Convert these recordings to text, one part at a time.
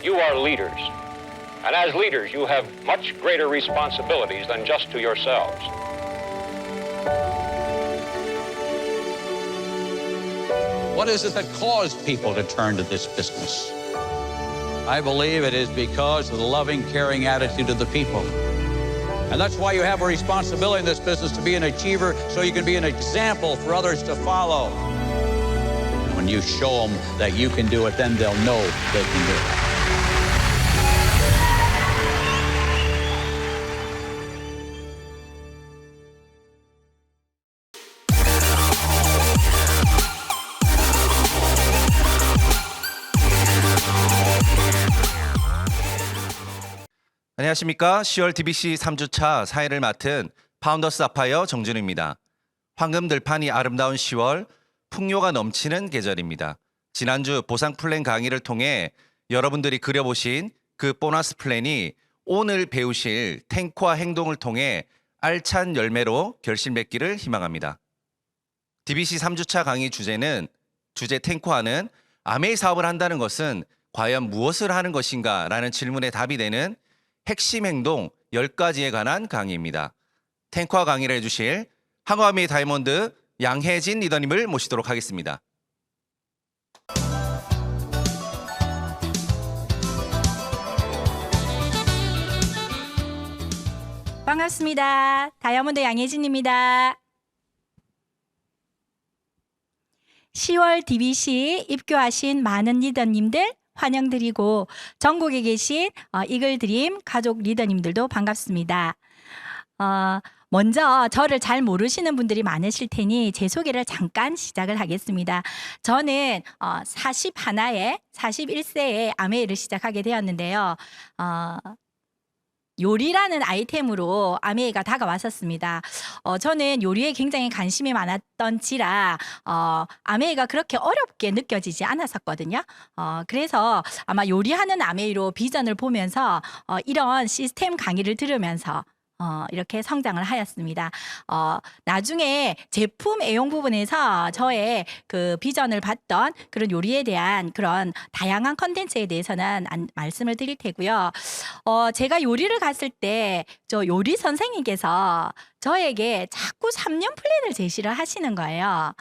You are leaders. And as leaders, you have much greater responsibilities than just to yourselves. What is it that caused people to turn to this business? I believe it is because of the loving, caring attitude of the people. And that's why you have a responsibility in this business to be an achiever, so you can be an example for others to follow. And when you show them that you can do it, then they'll know they can do it. 안녕하십니까. 10월 DBC 3주차 사회를 맡은 파운더스 아파이어 정준우입니다. 황금들판이 아름다운 10월, 풍요가 넘치는 계절입니다. 지난주 보상 플랜 강의를 통해 여러분들이 그려보신 그 보너스 플랜이 오늘 배우실 탱크화 행동을 통해 알찬 열매로 결실 맺기를 희망합니다. DBC 3주차 강의 주제 탱크화는 아메이 사업을 한다는 것은 과연 무엇을 하는 것인가 라는 질문에 답이 되는 핵심 행동 10가지에 관한 강의입니다. 탱크화 강의를 해주실 한국아메이 다이몬드 양혜진 리더님을 모시도록 하겠습니다. 반갑습니다. 다이아몬드 양혜진입니다. 10월 DBC 입교하신 많은 리더님들 환영드리고 전국에 계신 이글드림 가족 리더님들도 반갑습니다. 먼저 저를 잘 모르시는 분들이 많으실 테니 제 소개를 잠깐 시작을 하겠습니다. 저는 41세에 아메이를 시작하게 되었는데요. 요리라는 아이템으로 아메이가 다가왔었습니다. 저는 요리에 굉장히 관심이 많았던지라 아메이가 그렇게 어렵게 느껴지지 않았었거든요. 그래서 아마 요리하는 아메이로 비전을 보면서 이런 시스템 강의를 들으면서 이렇게 성장을 하였습니다. 나중에 제품 애용 부분에서 저의 그 비전을 봤던 그런 요리에 대한 그런 다양한 컨텐츠에 대해서는 말씀을 드릴 테고요. 제가 요리를 갔을 때 저 요리 선생님께서 저에게 자꾸 3년 플랜을 제시를 하시는 거예요.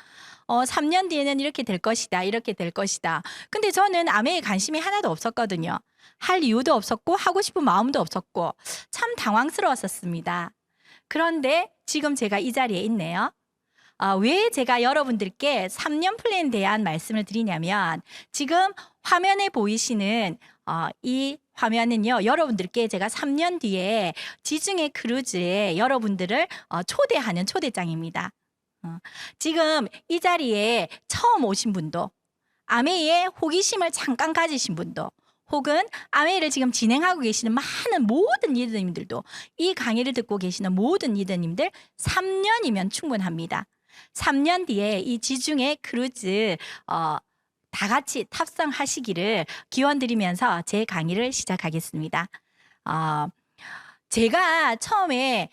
3년 뒤에는 이렇게 될 것이다, 이렇게 될 것이다. 근데 저는 아메에 관심이 하나도 없었거든요. 할 이유도 없었고 하고 싶은 마음도 없었고 참 당황스러웠었습니다. 그런데 지금 제가 이 자리에 있네요. 왜 제가 여러분들께 3년 플랜에 대한 말씀을 드리냐면 지금 화면에 보이시는 이 화면은요, 여러분들께 제가 3년 뒤에 지중해 크루즈에 여러분들을 초대하는 초대장입니다. 지금 이 자리에 처음 오신 분도, 아메이에 호기심을 잠깐 가지신 분도, 혹은 아메이를 지금 진행하고 계시는 많은 모든 리더님들도, 이 강의를 듣고 계시는 모든 리더님들 3년이면 충분합니다. 3년 뒤에 이 지중해 크루즈 다 같이 탑승하시기를 기원드리면서 제 강의를 시작하겠습니다. 제가 처음에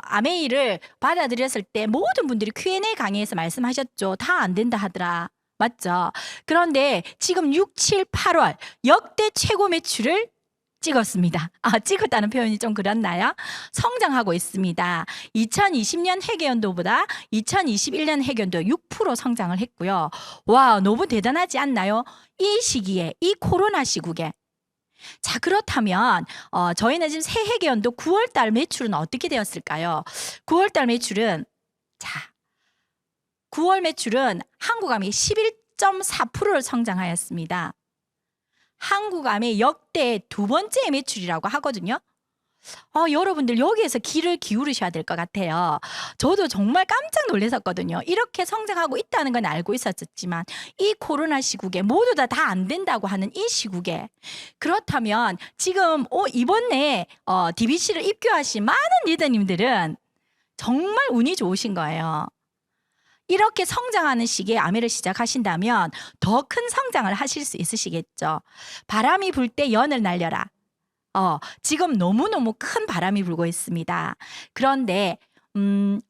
아메이를 받아들였을 때 모든 분들이 Q&A 강의에서 말씀하셨죠. 다 안 된다 하더라. 맞죠? 그런데 지금 6, 7, 8월 역대 최고 매출을 찍었습니다. 찍었다는 표현이 좀 그렇나요? 성장하고 있습니다. 2020년 회계연도보다 2021년 회계연도 6% 성장을 했고요. 와, 너무 대단하지 않나요? 이 시기에, 이 코로나 시국에. 자, 그렇다면 저희는 지금 새 회계연도 9월달 매출은 어떻게 되었을까요? 9월달 매출은 9월 매출은 한국아메이 11.4%를 성장하였습니다. 한국아메이 역대 두 번째 매출이라고 하거든요. 여러분들 여기에서 귀를 기울이셔야 될 것 같아요. 저도 정말 깜짝 놀랐었거든요. 이렇게 성장하고 있다는 건 알고 있었지만 이 코로나 시국에 모두 다 안 된다고 하는 이 시국에, 그렇다면 지금 이번에 DBC를 입교하신 많은 리더님들은 정말 운이 좋으신 거예요. 이렇게 성장하는 시기에 아메를 시작하신다면 더 큰 성장을 하실 수 있으시겠죠. 바람이 불 때 연을 날려라. 지금 너무너무 큰 바람이 불고 있습니다. 그런데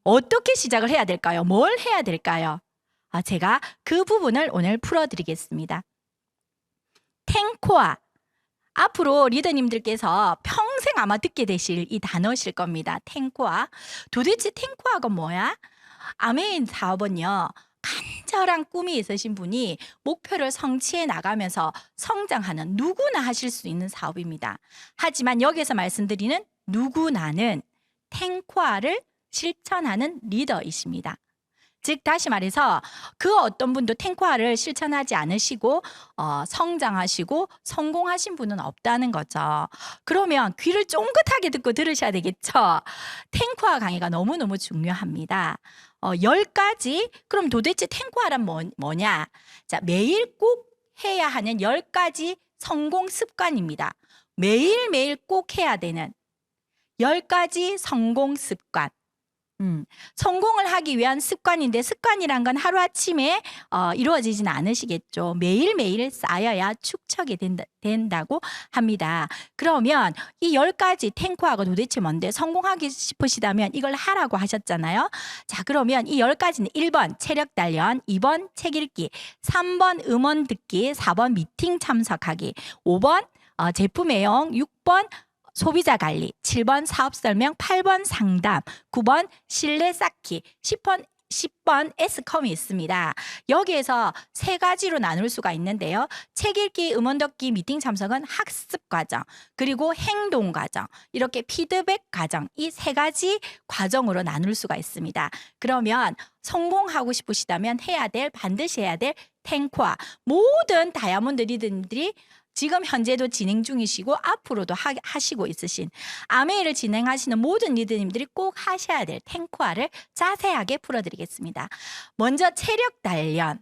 어떻게 시작을 해야 될까요? 뭘 해야 될까요? 제가 그 부분을 오늘 풀어드리겠습니다. 탱코아. 앞으로 리더님들께서 평생 아마 듣게 되실 이 단어실 겁니다. 탱코아. 도대체 탱코아가 뭐야? 아메인 사업은요. 간절한 꿈이 있으신 분이 목표를 성취해 나가면서 성장하는 누구나 하실 수 있는 사업입니다. 하지만 여기서 말씀드리는 누구나는 탱코아를 실천하는 리더이십니다. 즉 다시 말해서 그 어떤 분도 탱코아를 실천하지 않으시고 성장하시고 성공하신 분은 없다는 거죠. 그러면 귀를 쫑긋하게 듣고 들으셔야 되겠죠. 탱코아 강의가 너무너무 중요합니다. 10가지. 그럼 도대체 탱코아란 뭐냐? 자, 매일 꼭 해야 하는 10가지 성공 습관입니다. 매일매일 꼭 해야 되는 10가지 성공 습관. 성공을 하기 위한 습관인데 습관이란 건 하루아침에 이루어지진 않으시겠죠. 매일매일 쌓여야 축적이 된다고 합니다. 그러면 이 10가지 탱코아가 도대체 뭔데 성공하기 싶으시다면 이걸 하라고 하셨잖아요. 자, 그러면 이 10가지는 1번 체력 단련, 2번 책 읽기, 3번 음원 듣기, 4번 미팅 참석하기, 5번 제품 애용, 6번 소비자 관리, 7번 사업 설명, 8번 상담, 9번 신뢰 쌓기, 10번 S컴이 있습니다. 여기에서 3가지로 나눌 수가 있는데요. 책 읽기, 음원 듣기, 미팅 참석은 학습 과정, 그리고 행동 과정, 이렇게 피드백 과정, 이 3가지 과정으로 나눌 수가 있습니다. 그러면 성공하고 싶으시다면 반드시 해야 될 탱코아, 모든 다이아몬드 리더님들이 지금 현재도 진행 중이시고 앞으로도 하시고 있으신 아메이를 진행하시는 모든 리더님들이 꼭 하셔야 될 탱코아를 자세하게 풀어드리겠습니다. 먼저 체력 단련,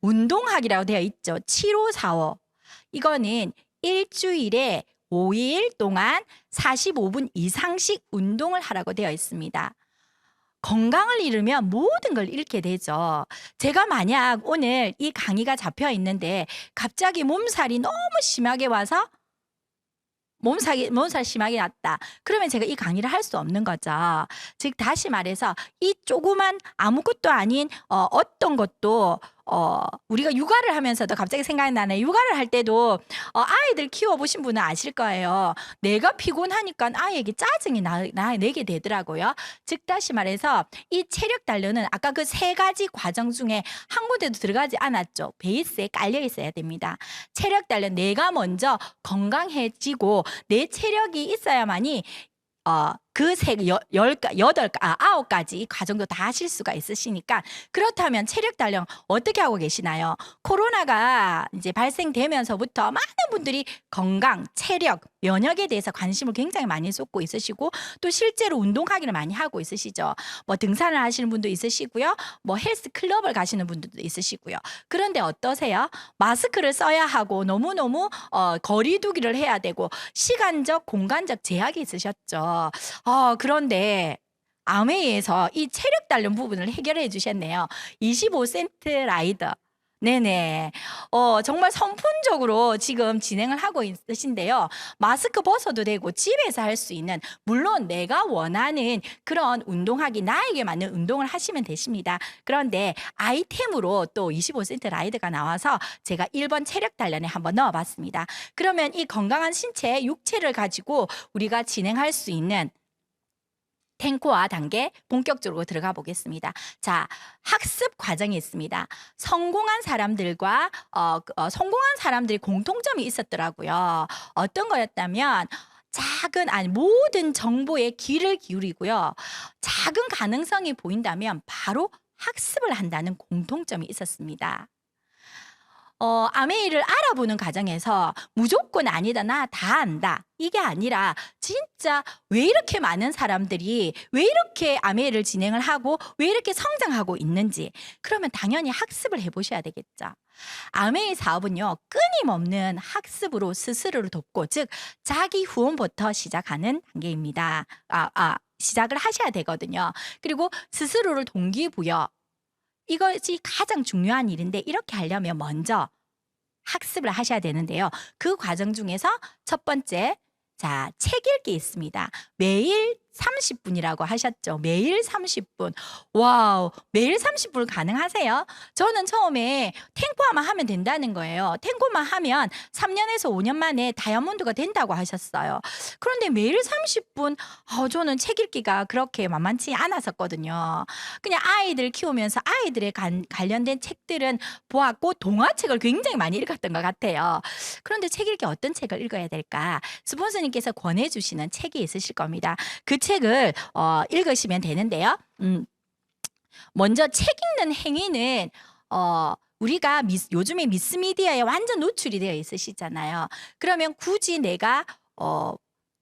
운동하기라고 되어 있죠. 7545. 이거는 일주일에 5일 동안 45분 이상씩 운동을 하라고 되어 있습니다. 건강을 잃으면 모든 걸 잃게 되죠. 제가 만약 오늘 이 강의가 잡혀 있는데 갑자기 몸살이 너무 심하게 와서 몸살 심하게 났다. 그러면 제가 이 강의를 할 수 없는 거죠. 즉 다시 말해서 이 조그만 아무것도 아닌 어떤 것도 우리가 육아를 하면서도 갑자기 생각이 나네. 육아를 할 때도 아이들 키워보신 분은 아실 거예요. 내가 피곤하니까 아이에게 짜증이 내게 되더라고요. 즉 다시 말해서 이 체력 단련은 아까 그 3가지 과정 중에 한 군데도 들어가지 않았죠. 베이스에 깔려 있어야 됩니다. 체력 단련, 내가 먼저 건강해지고 내 체력이 있어야만이 그 9가지 과정도 다 하실 수가 있으시니까. 그렇다면 체력 단련 어떻게 하고 계시나요? 코로나가 이제 발생되면서부터 많은 분들이 건강, 체력, 면역에 대해서 관심을 굉장히 많이 쏟고 있으시고 또 실제로 운동하기를 많이 하고 있으시죠. 뭐 등산을 하시는 분도 있으시고요. 뭐 헬스 클럽을 가시는 분들도 있으시고요. 그런데 어떠세요? 마스크를 써야 하고 너무너무 거리두기를 해야 되고 시간적, 공간적 제약이 있으셨죠. 그런데 아메이에서 이 체력 단련 부분을 해결해 주셨네요. 25센트 라이더. 네네. 정말 선풍적으로 지금 진행을 하고 있으신데요. 마스크 벗어도 되고 집에서 할 수 있는, 물론 내가 원하는 그런 운동하기, 나에게 맞는 운동을 하시면 되십니다. 그런데 아이템으로 또 25센트 라이드가 나와서 제가 1번 체력 단련에 한번 넣어봤습니다. 그러면 이 건강한 신체, 육체를 가지고 우리가 진행할 수 있는 탱코아 단계 본격적으로 들어가 보겠습니다. 자, 학습 과정이 있습니다. 성공한 사람들과 성공한 사람들이 공통점이 있었더라고요. 어떤 거였다면 모든 정보에 귀를 기울이고요. 작은 가능성이 보인다면 바로 학습을 한다는 공통점이 있었습니다. 아메이를 알아보는 과정에서 무조건 아니다, 나 다 안다, 이게 아니라 진짜 왜 이렇게 많은 사람들이 왜 이렇게 아메이를 진행을 하고 왜 이렇게 성장하고 있는지, 그러면 당연히 학습을 해보셔야 되겠죠. 아메이 사업은요, 끊임없는 학습으로 스스로를 돕고, 즉 자기 후원부터 시작하는 단계입니다. 시작을 하셔야 되거든요. 그리고 스스로를 동기부여, 이것이 가장 중요한 일인데, 이렇게 하려면 먼저 학습을 하셔야 되는데요. 그 과정 중에서 첫 번째, 책 읽기 있습니다. 매일 30분이라고 하셨죠. 매일 30분. 와우, 매일 30분 가능하세요? 저는 처음에 탱고만 하면 된다는 거예요. 탱고만 하면 3년에서 5년 만에 다이아몬드가 된다고 하셨어요. 그런데 매일 30분, 저는 책 읽기가 그렇게 만만치 않았었거든요. 그냥 아이들 키우면서 아이들에 관련된 책들은 보았고 동화책을 굉장히 많이 읽었던 것 같아요. 그런데 책 읽기 어떤 책을 읽어야 될까? 스폰서님께서 권해주시는 책이 있으실 겁니다. 그 책을 읽으시면 되는데요. 먼저 책 읽는 행위는 우리가 요즘에 미스미디어에 완전 노출이 되어 있으시잖아요. 그러면 굳이 내가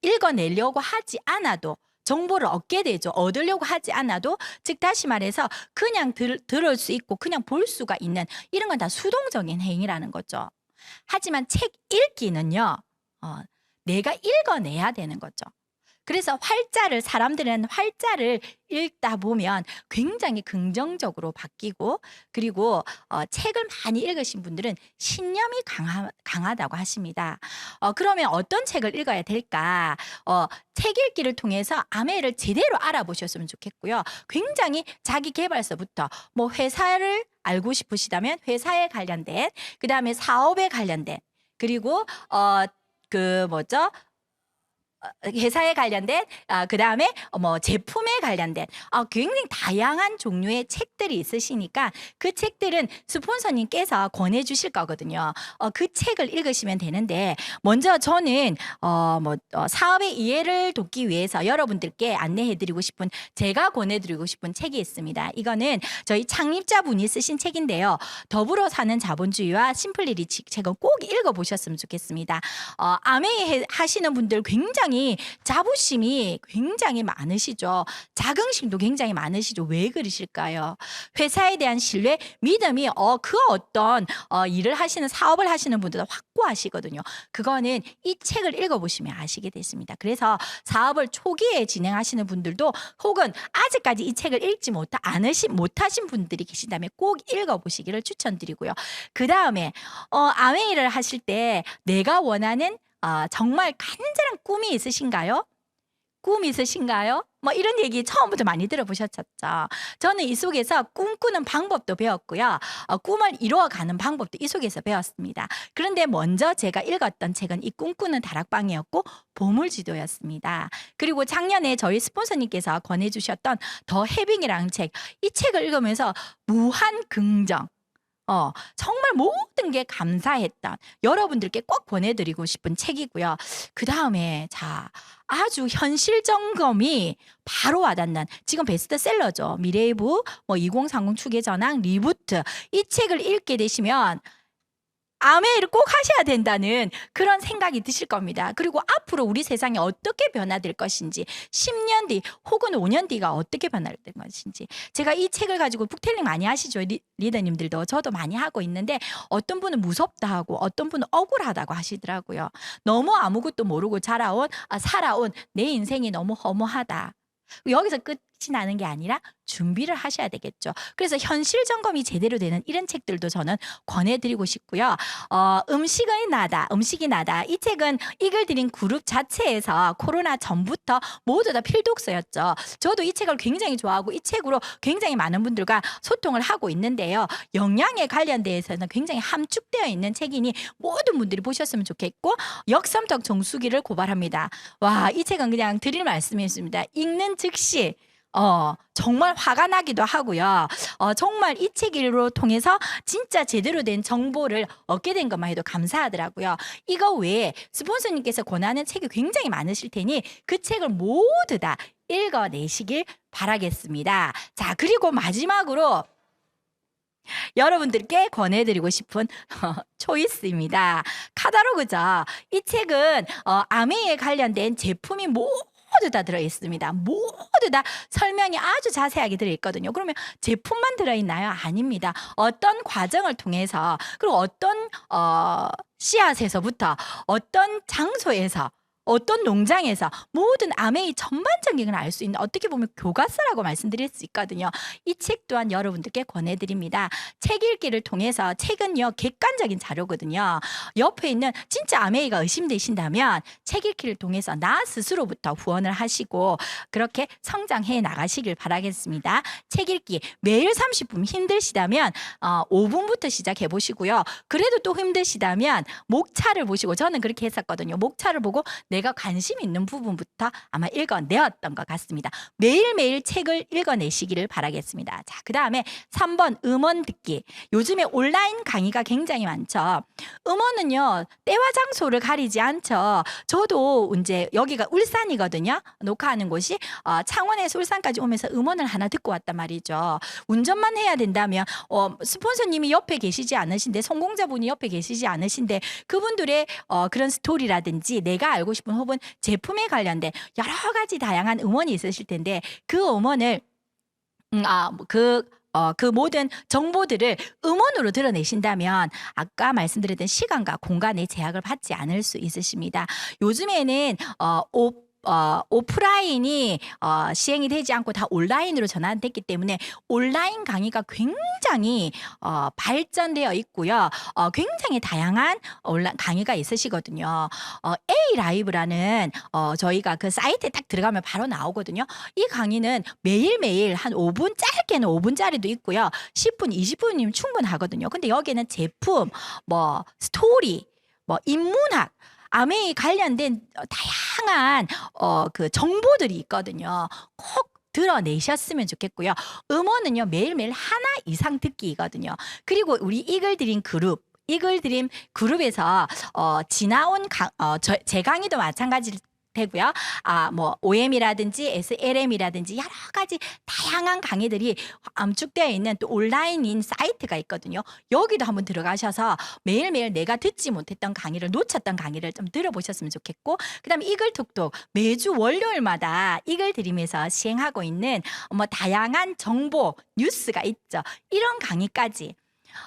읽어내려고 하지 않아도 정보를 얻게 되죠. 얻으려고 하지 않아도, 즉 다시 말해서 그냥 들을 수 있고 그냥 볼 수가 있는 이런 건 다 수동적인 행위라는 거죠. 하지만 책 읽기는요, 내가 읽어내야 되는 거죠. 그래서 사람들은 활자를 읽다 보면 굉장히 긍정적으로 바뀌고, 그리고 책을 많이 읽으신 분들은 신념이 강하다고 하십니다. 그러면 어떤 책을 읽어야 될까? 책 읽기를 통해서 아메를 제대로 알아보셨으면 좋겠고요. 굉장히 자기 개발서부터 뭐 회사를 알고 싶으시다면 회사에 관련된, 그 다음에 사업에 관련된, 그리고 회사에 관련된, 그 다음에 뭐 제품에 관련된 굉장히 다양한 종류의 책들이 있으시니까 그 책들은 스폰서님께서 권해주실 거거든요. 그 책을 읽으시면 되는데, 먼저 저는 사업의 이해를 돕기 위해서 여러분들께 안내해드리고 싶은, 제가 권해드리고 싶은 책이 있습니다. 이거는 저희 창립자분이 쓰신 책인데요. 더불어 사는 자본주의와 심플리 리치 책은 꼭 읽어보셨으면 좋겠습니다. 아메이 하시는 분들 굉장히 자부심이 굉장히 많으시죠. 자긍심도 굉장히 많으시죠. 왜 그러실까요? 회사에 대한 신뢰, 믿음이 그 어떤 일을 하시는, 사업을 하시는 분들도 확고하시거든요. 그거는 이 책을 읽어보시면 아시게 됐습니다. 그래서 사업을 초기에 진행하시는 분들도, 혹은 아직까지 이 책을 읽지 못하신 분들이 계신다면 꼭 읽어보시기를 추천드리고요. 그 다음에 아메이를 하실 때 내가 원하는 정말 간절한 꿈이 있으신가요? 꿈 있으신가요? 뭐 이런 얘기 처음부터 많이 들어보셨죠? 저는 이 속에서 꿈꾸는 방법도 배웠고요. 꿈을 이루어가는 방법도 이 속에서 배웠습니다. 그런데 먼저 제가 읽었던 책은 이 꿈꾸는 다락방이었고 보물지도였습니다. 그리고 작년에 저희 스폰서님께서 권해주셨던 더 해빙이라는 책, 이 책을 읽으면서 무한 긍정, 정말 모든 게 감사했던, 여러분들께 꼭 보내드리고 싶은 책이고요. 그 다음에 아주 현실 점검이 바로 와닿는, 지금 베스트셀러죠. 미래의부, 2030 추계 전환, 리부트, 이 책을 읽게 되시면 아메이를 꼭 하셔야 된다는 그런 생각이 드실 겁니다. 그리고 앞으로 우리 세상이 어떻게 변화될 것인지, 10년 뒤 혹은 5년 뒤가 어떻게 변화될 것인지, 제가 이 책을 가지고 북텔링 많이 하시죠. 리더님들도, 저도 많이 하고 있는데, 어떤 분은 무섭다 하고 어떤 분은 억울하다고 하시더라고요. 너무 아무것도 모르고 살아온 내 인생이 너무 허무하다. 여기서 끝이 나는 게 아니라 준비를 하셔야 되겠죠. 그래서 현실 점검이 제대로 되는 이런 책들도 저는 권해드리고 싶고요. 음식이 나다. 이 책은 이글드림 그룹 자체에서 코로나 전부터 모두 다 필독서였죠. 저도 이 책을 굉장히 좋아하고 이 책으로 굉장히 많은 분들과 소통을 하고 있는데요. 영양에 관련돼서는 굉장히 함축되어 있는 책이니 모든 분들이 보셨으면 좋겠고, 역삼적 정수기를 고발합니다. 와, 이 책은 그냥 드릴 말씀이 있습니다. 읽는 즉시 정말 화가 나기도 하고요. 정말 이 책으로 통해서 진짜 제대로 된 정보를 얻게 된 것만 해도 감사하더라고요. 이거 외에 스폰서님께서 권하는 책이 굉장히 많으실 테니 그 책을 모두 다 읽어내시길 바라겠습니다. 자, 그리고 마지막으로 여러분들께 권해드리고 싶은 초이스입니다. 카탈로그죠. 이 책은 아메이에 관련된 제품이 모두 다 들어있습니다. 모두 다 설명이 아주 자세하게 들어있거든요. 그러면 제품만 들어있나요? 아닙니다. 어떤 과정을 통해서, 그리고 어떤 씨앗에서부터 어떤 장소에서 어떤 농장에서 모든 아메이 전반적인 걸 알 수 있는 어떻게 보면 교과서라고 말씀드릴 수 있거든요. 이 책 또한 여러분들께 권해드립니다. 책 읽기를 통해서 책은요 객관적인 자료거든요. 옆에 있는 진짜 아메이가 의심되신다면 책 읽기를 통해서 나 스스로부터 후원을 하시고 그렇게 성장해 나가시길 바라겠습니다. 책 읽기 매일 30분 힘드시다면 5분부터 시작해 보시고요. 그래도 또 힘드시다면 목차를 보시고 저는 그렇게 했었거든요. 목차를 보고 내가 관심 있는 부분부터 아마 읽어내었던 것 같습니다. 매일매일 책을 읽어내시기를 바라겠습니다. 자, 그 다음에 3번 음원 듣기. 요즘에 온라인 강의가 굉장히 많죠. 음원은요, 때와 장소를 가리지 않죠. 저도 이제 여기가 울산이거든요. 녹화하는 곳이 창원에서 울산까지 오면서 음원을 하나 듣고 왔단 말이죠. 운전만 해야 된다면 스폰서님이 옆에 계시지 않으신데 성공자분이 옆에 계시지 않으신데 그분들의 그런 스토리라든지 내가 알고 싶은 혹은 제품에 관련된 여러 가지 다양한 음원이 있으실 텐데 그 음원을 그 모든 정보들을 음원으로 드러내신다면 아까 말씀드렸던 시간과 공간의 제약을 받지 않을 수 있으십니다. 요즘에는 오프라인이 시행이 되지 않고 다 온라인으로 전환됐기 때문에 온라인 강의가 굉장히 발전되어 있고요. 굉장히 다양한 온라인 강의가 있으시거든요. A 라이브라는 저희가 그 사이트에 딱 들어가면 바로 나오거든요. 이 강의는 매일매일 한 5분, 짧게는 5분짜리도 있고요. 10분, 20분이면 충분하거든요. 근데 여기는 제품, 스토리, 인문학 아메이 관련된 다양한 그 정보들이 있거든요. 꼭 드러내셨으면 좋겠고요. 음원은요 매일매일 하나 이상 듣기거든요. 그리고 우리 이글드림 그룹에서 지나온 제 강의도 마찬가지로 되고요. OM이라든지 SLM이라든지 여러 가지 다양한 강의들이 암축되어 있는 또 온라인인 사이트가 있거든요. 여기도 한번 들어가셔서 매일매일 내가 듣지 못했던 강의를 놓쳤던 강의를 좀 들어보셨으면 좋겠고 그다음에 이글톡도 매주 월요일마다 이글드림에서 시행하고 있는 다양한 정보 뉴스가 있죠. 이런 강의까지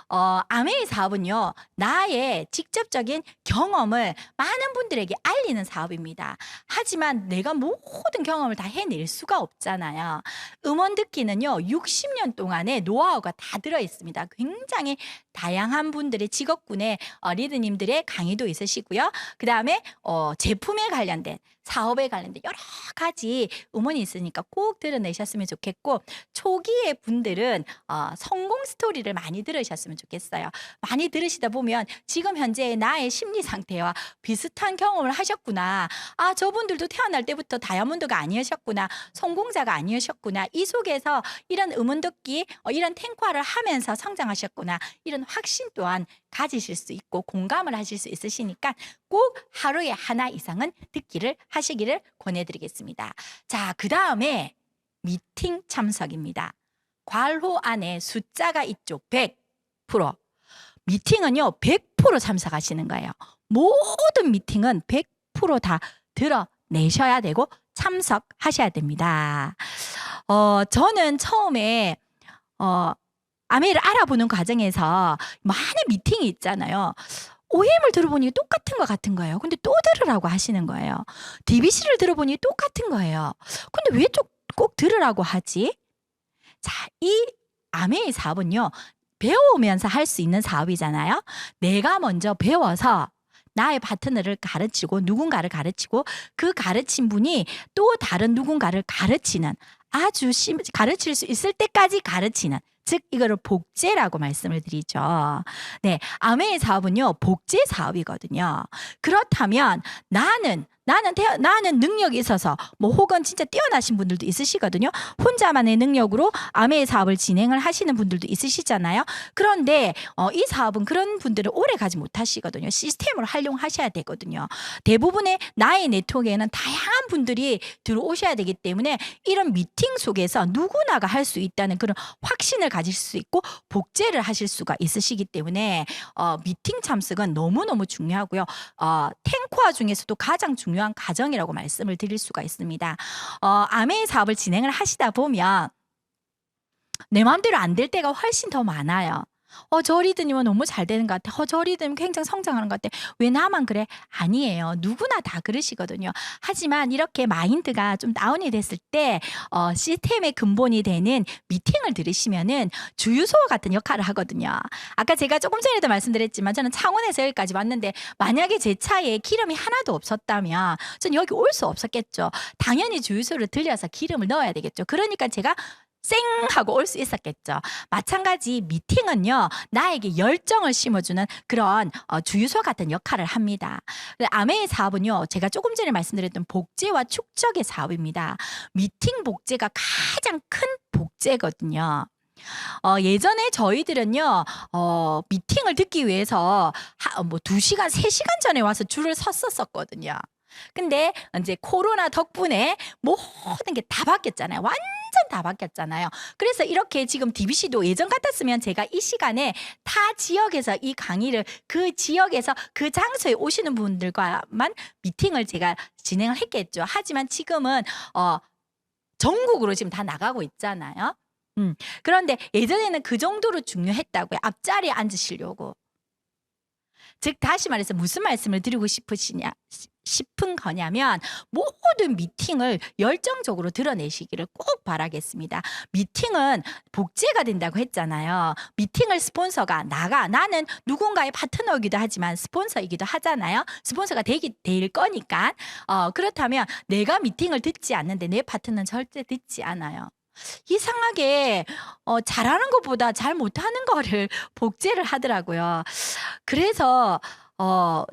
아메이 사업은요, 나의 직접적인 경험을 많은 분들에게 알리는 사업입니다. 하지만 내가 모든 경험을 다 해낼 수가 없잖아요. 음원 듣기는요, 60년 동안의 노하우가 다 들어있습니다. 굉장히 다양한 분들의 직업군의 리더님들의 강의도 있으시고요. 그 다음에 제품에 관련된 사업에 관련된 여러 가지 음원이 있으니까 꼭 들어내셨으면 좋겠고 초기의 분들은 성공 스토리를 많이 들으셨으면 좋겠어요. 많이 들으시다 보면 지금 현재 나의 심리 상태와 비슷한 경험을 하셨구나. 저분들도 태어날 때부터 다이아몬드가 아니셨구나. 성공자가 아니셨구나. 이 속에서 이런 음원 듣기, 이런 탱화를 하면서 성장하셨구나. 이런 확신 또한 가지실 수 있고 공감을 하실 수 있으시니까 꼭 하루에 하나 이상은 듣기를 하시기를 권해드리겠습니다. 자, 그 다음에 미팅 참석입니다. 괄호 안에 숫자가 있죠. 100%. 미팅은요, 100% 참석하시는 거예요. 모든 미팅은 100% 다 들어내셔야 되고 참석하셔야 됩니다. 저는 처음에 아메이를 알아보는 과정에서 많은 미팅이 있잖아요. OM을 들어보니 똑같은 것 같은 거예요. 근데 또 들으라고 하시는 거예요. DBC를 들어보니 똑같은 거예요. 근데 왜 꼭 들으라고 하지? 자, 이 아메이 사업은요. 배워오면서 할 수 있는 사업이잖아요. 내가 먼저 배워서 나의 파트너를 가르치고 누군가를 가르치고 그 가르친 분이 또 다른 누군가를 가르치는 가르칠 수 있을 때까지 가르치는 즉 이거를 복제라고 말씀을 드리죠. 네, 아메이 사업은요 복제 사업이거든요. 그렇다면 나는 능력이 있어서 혹은 진짜 뛰어나신 분들도 있으시거든요. 혼자만의 능력으로 아메이 사업을 진행을 하시는 분들도 있으시잖아요. 그런데 이 사업은 그런 분들은 오래 가지 못하시거든요. 시스템을 활용하셔야 되거든요. 대부분의 나의 네트워크에는 다양한 분들이 들어오셔야 되기 때문에 이런 미팅 속에서 누구나가 할 수 있다는 그런 확신을 가질 수 있고 복제를 하실 수가 있으시기 때문에 미팅 참석은 너무너무 중요하고요. 탱코아 중에서도 가장 중요한 과정이라고 말씀을 드릴 수가 있습니다. 아메이 사업을 진행을 하시다 보면 내 마음대로 안 될 때가 훨씬 더 많아요. 저 리더님은 너무 잘 되는 것 같아. 저 리더님 굉장히 성장하는 것 같아. 왜 나만 그래? 아니에요. 누구나 다 그러시거든요. 하지만 이렇게 마인드가 좀 다운이 됐을 때 시스템의 근본이 되는 미팅을 들으시면은 주유소와 같은 역할을 하거든요. 아까 제가 조금 전에도 말씀드렸지만 저는 창원에서 여기까지 왔는데 만약에 제 차에 기름이 하나도 없었다면 저는 여기 올 수 없었겠죠. 당연히 주유소를 들려서 기름을 넣어야 되겠죠. 그러니까 제가 쌩 하고 올 수 있었겠죠. 마찬가지 미팅은요, 나에게 열정을 심어주는 그런 주유소 같은 역할을 합니다. 아메이 사업은요, 제가 조금 전에 말씀드렸던 복제와 축적의 사업입니다. 미팅 복제가 가장 큰 복제거든요. 예전에 저희들은요, 미팅을 듣기 위해서 뭐 2시간, 3시간 전에 와서 줄을 섰었거든요. 근데 이제 코로나 덕분에 모든 게 다 바뀌었잖아요. 완전 다 바뀌었잖아요. 그래서 이렇게 지금 DBC도 예전 같았으면 제가 이 시간에 타 지역에서 이 강의를 그 지역에서 그 장소에 오시는 분들과만 미팅을 제가 진행을 했겠죠. 하지만 지금은 전국으로 지금 다 나가고 있잖아요. 그런데 예전에는 그 정도로 중요했다고요. 앞자리에 앉으시려고. 즉 다시 말해서 무슨 말씀을 드리고 싶은 거냐면 모든 미팅을 열정적으로 드러내시기를 꼭 바라겠습니다. 미팅은 복제가 된다고 했잖아요. 미팅을 스폰서가 나는 누군가의 파트너이기도 하지만 스폰서이기도 하잖아요. 스폰서가 될 거니까. 그렇다면 내가 미팅을 듣지 않는데 내 파트너는 절대 듣지 않아요. 이상하게 잘하는 것보다 잘 못하는 거를 복제를 하더라고요. 그래서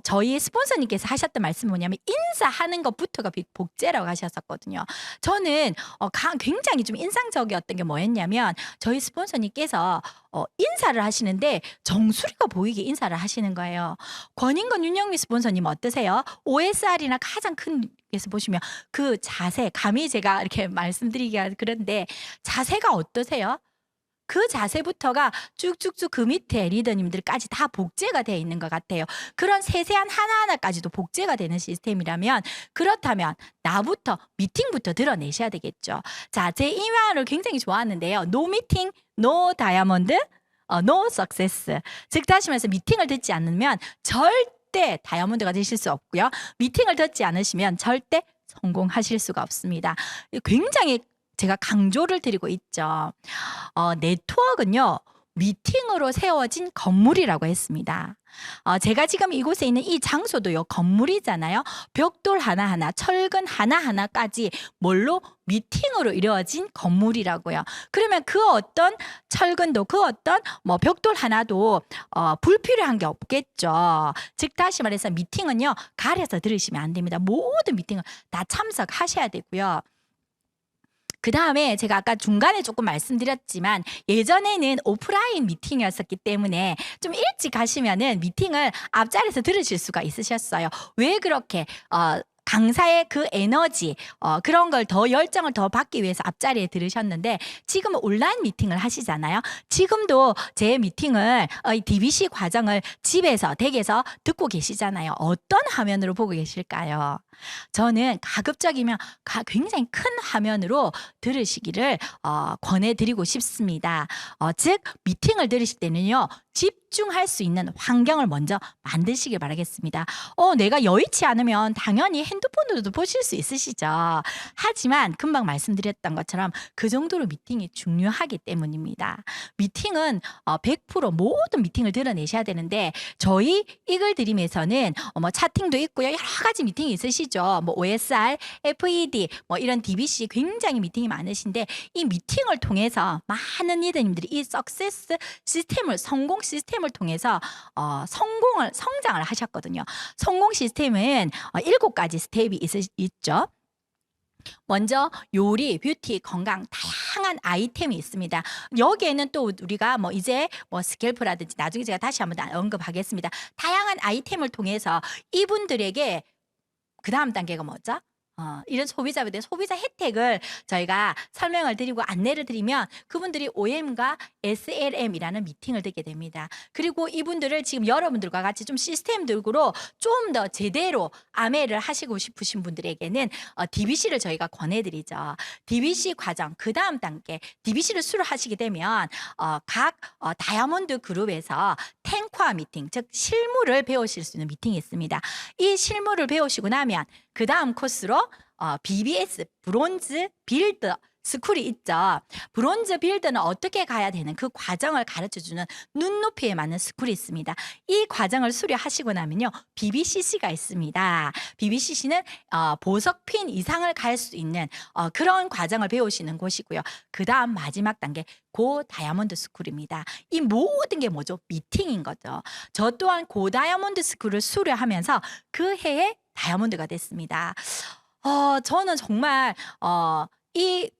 저희 스폰서님께서 하셨던 말씀이 뭐냐면 인사하는 것부터가 복제라고 하셨었거든요. 저는 굉장히 좀 인상적이었던 게 뭐였냐면 저희 스폰서님께서 인사를 하시는데 정수리가 보이게 인사를 하시는 거예요. 권인건 윤영미 스폰서님 어떠세요? OSR이나 가장 큰 에서 보시면 그 자세, 감히 제가 이렇게 말씀드리기가 그런데 자세가 어떠세요? 그 자세부터가 쭉쭉쭉 그 밑에 리더님들까지 다 복제가 되어 있는 것 같아요. 그런 세세한 하나하나까지도 복제가 되는 시스템이라면 그렇다면 나부터 미팅부터 드러내셔야 되겠죠. 자, 제 이 말을 굉장히 좋아하는데요. No meeting, no diamond, no success. 즉 다시 말해서 미팅을 듣지 않으면 절대 다이아몬드가 되실 수 없고요. 미팅을 듣지 않으시면 절대 성공하실 수가 없습니다. 굉장히 제가 강조를 드리고 있죠. 네트워크는요, 미팅으로 세워진 건물이라고 했습니다. 제가 지금 이곳에 있는 이 장소도요, 건물이잖아요. 벽돌 하나하나, 철근 하나하나까지 뭘로? 미팅으로 이루어진 건물이라고요. 그러면 그 어떤 철근도 그 어떤 뭐 벽돌 하나도 불필요한 게 없겠죠. 즉 다시 말해서 미팅은요, 가려서 들으시면 안 됩니다. 모든 미팅을 다 참석하셔야 되고요. 그 다음에 제가 아까 중간에 조금 말씀드렸지만 예전에는 오프라인 미팅이었었기 때문에 좀 일찍 가시면은 미팅을 앞자리에서 들으실 수가 있으셨어요. 왜 그렇게 강사의 그 에너지 그런 걸 더 열정을 더 받기 위해서 앞자리에 들으셨는데 지금은 온라인 미팅을 하시잖아요. 지금도 제 미팅을 DBC 과정을 집에서 댁에서 듣고 계시잖아요. 어떤 화면으로 보고 계실까요? 저는 가급적이면 굉장히 큰 화면으로 들으시기를 권해드리고 싶습니다. 즉 미팅을 들으실 때는요, 집중할 수 있는 환경을 먼저 만드시길 바라겠습니다. 내가 여의치 않으면 당연히 핸드폰으로도 보실 수 있으시죠. 하지만 금방 말씀드렸던 것처럼 그 정도로 미팅이 중요하기 때문입니다. 미팅은 100% 모든 미팅을 드러내셔야 되는데 저희 이글 드림에서는 뭐 차팅도 있고요. 여러 가지 미팅이 있으시죠. 뭐 OSR, FED 뭐 이런 DBC 굉장히 미팅이 많으신데 이 미팅을 통해서 많은 리더님들이 이 석세스 시스템을 성공 시스템을 통해서 성장을 하셨거든요. 성공 시스템은 7가지 스텝이 있죠. 먼저 요리, 뷰티, 건강 다양한 아이템이 있습니다. 여기에는 또 우리가 뭐 이제 뭐 스캘프라든지 나중에 제가 다시 한번 언급하겠습니다. 다양한 아이템을 통해서 이분들에게 그 다음 단계가 뭐죠? 이런 소비자에 대한 소비자 혜택을 저희가 설명을 드리고 안내를 드리면 그분들이 OM과 SLM이라는 미팅을 듣게 됩니다. 그리고 이분들을 지금 여러분들과 같이 좀 시스템적으로 좀 더 제대로 아메를 하시고 싶으신 분들에게는 DBC를 저희가 권해드리죠. DBC 과정 그 다음 단계 DBC를 수료하시게 되면 각 다이아몬드 그룹에서 탱화 미팅 즉 실무를 배우실 수 있는 미팅이 있습니다. 이 실무를 배우시고 나면 그 다음 코스로 BBS 브론즈 빌드 스쿨이 있죠. 브론즈 빌드는 어떻게 가야 되는 그 과정을 가르쳐주는 눈높이에 맞는 스쿨이 있습니다. 이 과정을 수료하시고 나면요. BBCC가 있습니다. BBCC는 보석핀 이상을 갈 수 있는 그런 과정을 배우시는 곳이고요. 그 다음 마지막 단계 고 다이아몬드 스쿨입니다. 이 모든 게 뭐죠? 미팅인 거죠. 저 또한 고 다이아몬드 스쿨을 수료하면서 그 해에 다이아몬드가 됐습니다. 저는 정말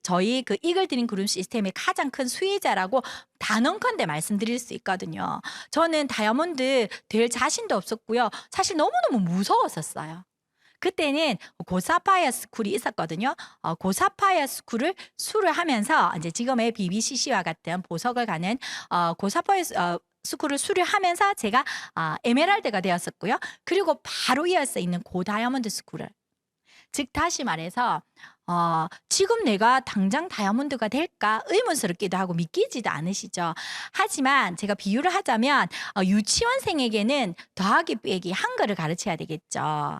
저희 그 이글 드림 그룹 시스템의 가장 큰 수혜자라고 단언컨대 말씀드릴 수 있거든요. 저는 다이아몬드 될 자신도 없었고요. 사실 너무너무 무서웠었어요. 그때는 고사파이어 스쿨이 있었거든요. 고사파이어 스쿨을 수료하면서 이제 지금의 BBCC와 같은 보석을 가는 고사파이어 스쿨을 수료하면서 제가 에메랄드가 되었었고요. 그리고 바로 이어서 있는 고 다이아몬드 스쿨을 즉 다시 말해서 지금 내가 당장 다이아몬드가 될까 의문스럽기도 하고 믿기지도 않으시죠. 하지만 제가 비유를 하자면 유치원생에게는 더하기 빼기 한글을 가르쳐야 되겠죠.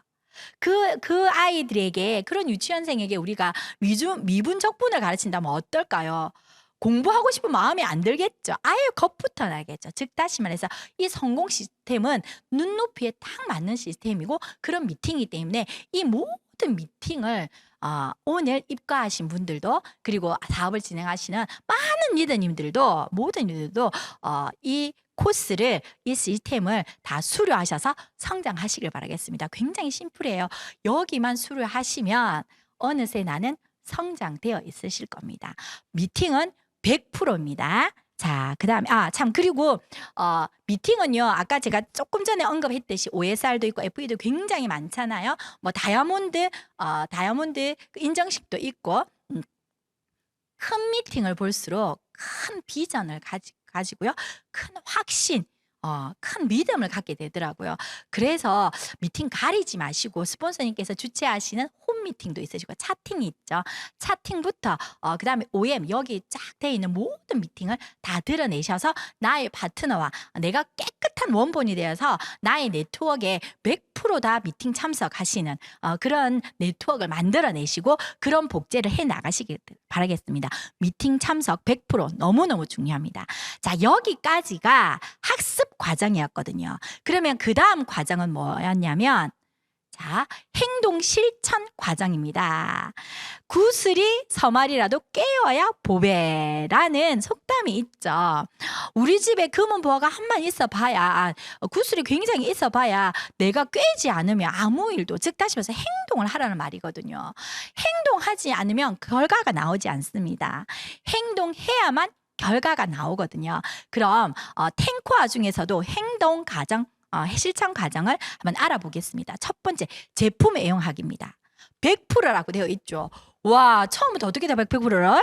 그 아이들에게 그런 유치원생에게 우리가 미분 적분을 가르친다면 어떨까요? 공부하고 싶은 마음이 안 들겠죠. 아예 겁부터 나겠죠. 즉 다시 말해서 이 성공 시스템은 눈높이에 딱 맞는 시스템이고 그런 미팅이기 때문에 이 모든 미팅을 오늘 입과하신 분들도 그리고 사업을 진행하시는 많은 리더님들도 모든 리더들도 이 코스를 이 시스템을 다 수료하셔서 성장하시길 바라겠습니다. 굉장히 심플해요. 여기만 수료하시면 어느새 나는 성장되어 있으실 겁니다. 미팅은 100%입니다. 자, 그다음에 그리고 미팅은요. 아까 제가 조금 전에 언급했듯이 OSR도 있고 FE도 굉장히 많잖아요. 뭐 다이아몬드 인정식도 있고 큰 미팅을 볼수록 큰 비전을 가지고요. 큰 확신 큰 믿음을 갖게 되더라고요. 그래서 미팅 가리지 마시고 스폰서님께서 주최하시는 홈 미팅도 있으시고 차팅이 있죠. 차팅부터 그다음에 OM 여기 쫙 돼 있는 모든 미팅을 다 드러내셔서 나의 파트너와 내가 깨끗한 원본이 되어서 나의 네트워크에 100%다 미팅 참석하시는 그런 네트워크를 만들어내시고 그런 복제를 해 나가시길 바라겠습니다. 미팅 참석 100% 너무너무 중요합니다. 자, 여기까지가 학습 과정이었거든요. 그러면 그 다음 과정은 뭐였냐면 자, 행동 실천 과정입니다. 구슬이 서말이라도 깨어야 보배라는 속담이 있죠. 우리 집에 금은보화가 한만 있어 봐야 구슬이 굉장히 있어 봐야 내가 꿰지 않으면 아무 일도 즉 다시 말해서 행동을 하라는 말이거든요. 행동하지 않으면 결과가 나오지 않습니다. 행동해야만 결과가 나오거든요. 그럼 탱코아 중에서도 행동 과정 실천 과정을 한번 알아보겠습니다. 첫 번째, 제품 애용하기입니다. 100%라고 되어 있죠. 와, 처음부터 어떻게 다 100%를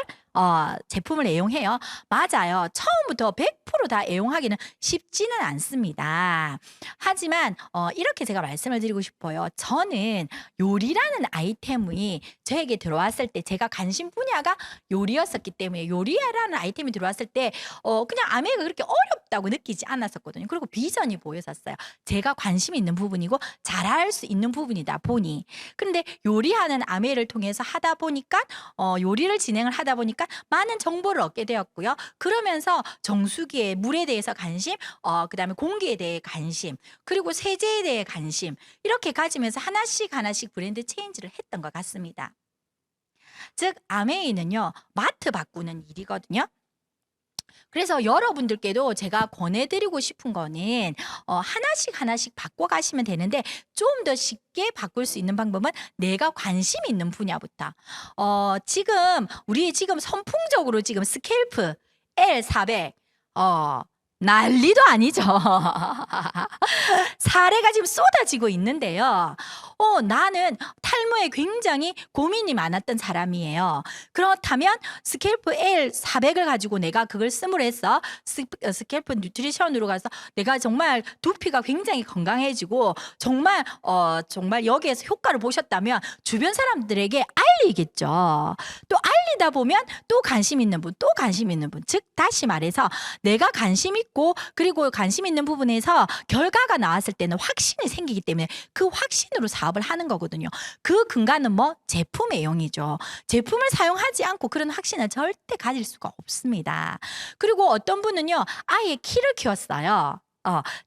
제품을 애용해요? 맞아요. 처음부터 100% 다 애용하기는 쉽지는 않습니다. 하지만 이렇게 제가 말씀을 드리고 싶어요. 저는 요리라는 아이템이 저에게 들어왔을 때 제가 관심 분야가 요리였었기 때문에 요리라는 아이템이 들어왔을 때 그냥 아메가 그렇게 어렵다고 느끼지 않았었거든요. 그리고 비전이 보였었어요. 제가 관심 있는 부분이고 잘할 수 있는 부분이다 보니. 그런데 요리하는 아메를 통해서 하다 보니까 요리를 진행을 하다 보니까 많은 정보를 얻게 되었고요. 그러면서 정수기에 물에 대해서 관심, 그다음에 공기에 대해 관심, 그리고 세제에 대해 관심 이렇게 가지면서 하나씩 브랜드 체인지를 했던 것 같습니다. 즉 아메이는요 마트 바꾸는 일이거든요. 그래서 여러분들께도 제가 권해드리고 싶은 거는 하나씩 바꿔가시면 되는데 좀 더 쉽게 바꿀 수 있는 방법은 내가 관심 있는 분야부터 우리 지금 선풍적으로 지금 스캘프 L400 난리도 아니죠. 사례가 지금 쏟아지고 있는데요. 나는 탈모에 굉장히 고민이 많았던 사람이에요. 그렇다면 스캘프 L 400을 가지고 내가 그걸 씀으로 해서 스캘프 뉴트리션으로 가서 내가 정말 두피가 굉장히 건강해지고 정말 여기에서 효과를 보셨다면 주변 사람들에게 알리겠죠. 또 알리다 보면 또 관심 있는 분, 또 관심 있는 분. 즉 다시 말해서 내가 관심 있고 그리고 관심 있는 부분에서 결과가 나왔을 때는 확신이 생기기 때문에 그 확신으로 사업을 하는 거거든요. 그 근간은 뭐? 제품 애용이죠. 제품을 사용하지 않고 그런 확신을 절대 가질 수가 없습니다. 그리고 어떤 분은요, 아예 키를 키웠어요.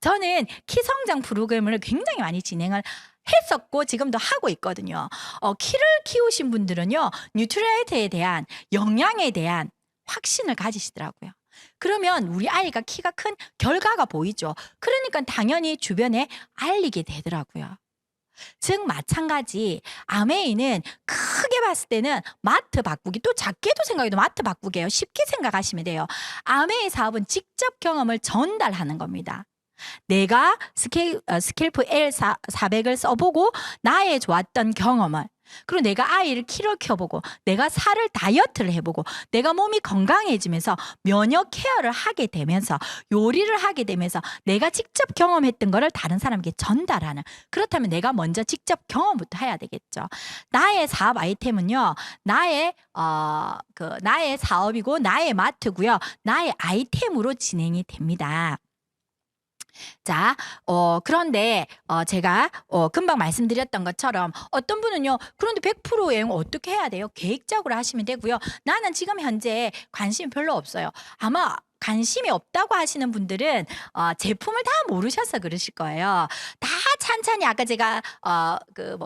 저는 키 성장 프로그램을 굉장히 많이 진행을 했었고 지금도 하고 있거든요. 키를 키우신 분들은요, 뉴트리아에 대한 영양에 대한 확신을 가지시더라고요. 그러면 우리 아이가 키가 큰 결과가 보이죠. 그러니까 당연히 주변에 알리게 되더라고요. 즉 마찬가지 아메이는 크게 봤을 때는 마트 바꾸기, 또 작게도 생각해도 마트 바꾸기예요. 쉽게 생각하시면 돼요. 아메이 사업은 직접 경험을 전달하는 겁니다. 내가 스캘프 L 400을 써보고 나의 좋았던 경험을, 그리고 내가 아이를 키를 키워보고 내가 살을 다이어트를 해보고 내가 몸이 건강해지면서 면역 케어를 하게 되면서 요리를 하게 되면서 내가 직접 경험했던 거를 다른 사람에게 전달하는, 그렇다면 내가 먼저 직접 경험부터 해야 되겠죠. 나의 사업 아이템은요, 나의 사업이고 나의 마트고요, 나의 아이템으로 진행이 됩니다. 자, 그런데 제가 금방 말씀드렸던 것처럼 어떤 분은요, 그런데 100% 애용 어떻게 해야 돼요? 계획적으로 하시면 되고요. 나는 지금 현재 관심이 별로 없어요. 아마 관심이 없다고 하시는 분들은 제품을 다 모르셔서 그러실 거예요. 다 찬찬히 아까 제가 그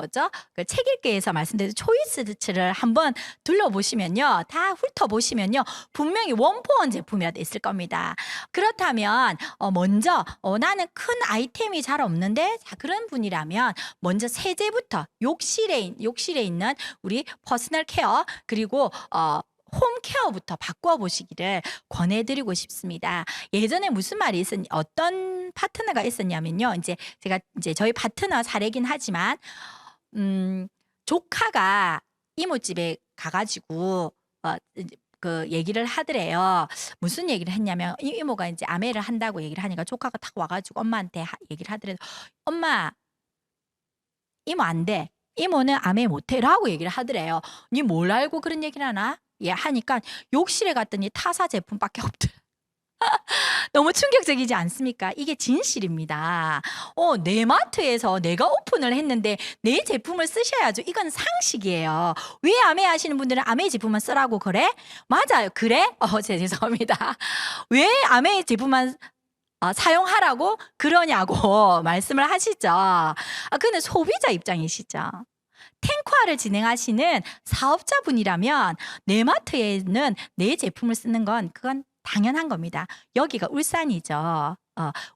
책 읽기에서 말씀드린 초이스를 한번 둘러보시면요, 다 훑어보시면요, 분명히 원포원 제품이 있을 겁니다. 그렇다면 먼저 나는 큰 아이템이 잘 없는데, 자, 그런 분이라면 먼저 세제부터 욕실에 있는 우리 퍼스널 케어 그리고 홈케어부터 바꿔보시기를 권해드리고 싶습니다. 예전에 무슨 말이 어떤 파트너가 있었냐면요. 제가 저희 파트너 사례긴 하지만, 조카가 이모집에 가가지고, 그 얘기를 하더래요. 무슨 얘기를 했냐면, 이모가 이제 아메를 한다고 얘기를 하니까 조카가 탁 와가지고 엄마한테 얘기를 하더래요. 엄마, 이모 안 돼. 이모는 아메 못해. 라고 얘기를 하더래요. 니 뭘 알고 그런 얘기를 하나? 하니까 욕실에 갔더니 타사 제품밖에 없더라. 너무 충격적이지 않습니까? 이게 진실입니다. 내 마트에서 내가 오픈을 했는데 내 제품을 쓰셔야죠. 이건 상식이에요. 왜 아메 하시는 분들은 아메 제품만 쓰라고 그래? 맞아요. 그래? 죄송합니다. 왜 아메 제품만 사용하라고 그러냐고 말씀을 하시죠. 그는 소비자 입장이시죠. 탱크화를 진행하시는 사업자분이라면 내 마트에는 내 제품을 쓰는 그건 당연한 겁니다. 여기가 울산이죠.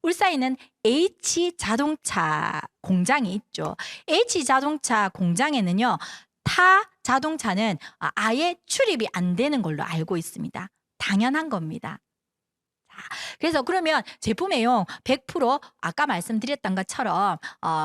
울산에는 H자동차 공장이 있죠. H자동차 공장에는요, 타 자동차는 아예 출입이 안 되는 걸로 알고 있습니다. 당연한 겁니다. 그래서 그러면 제품 애용 100% 아까 말씀드렸던 것처럼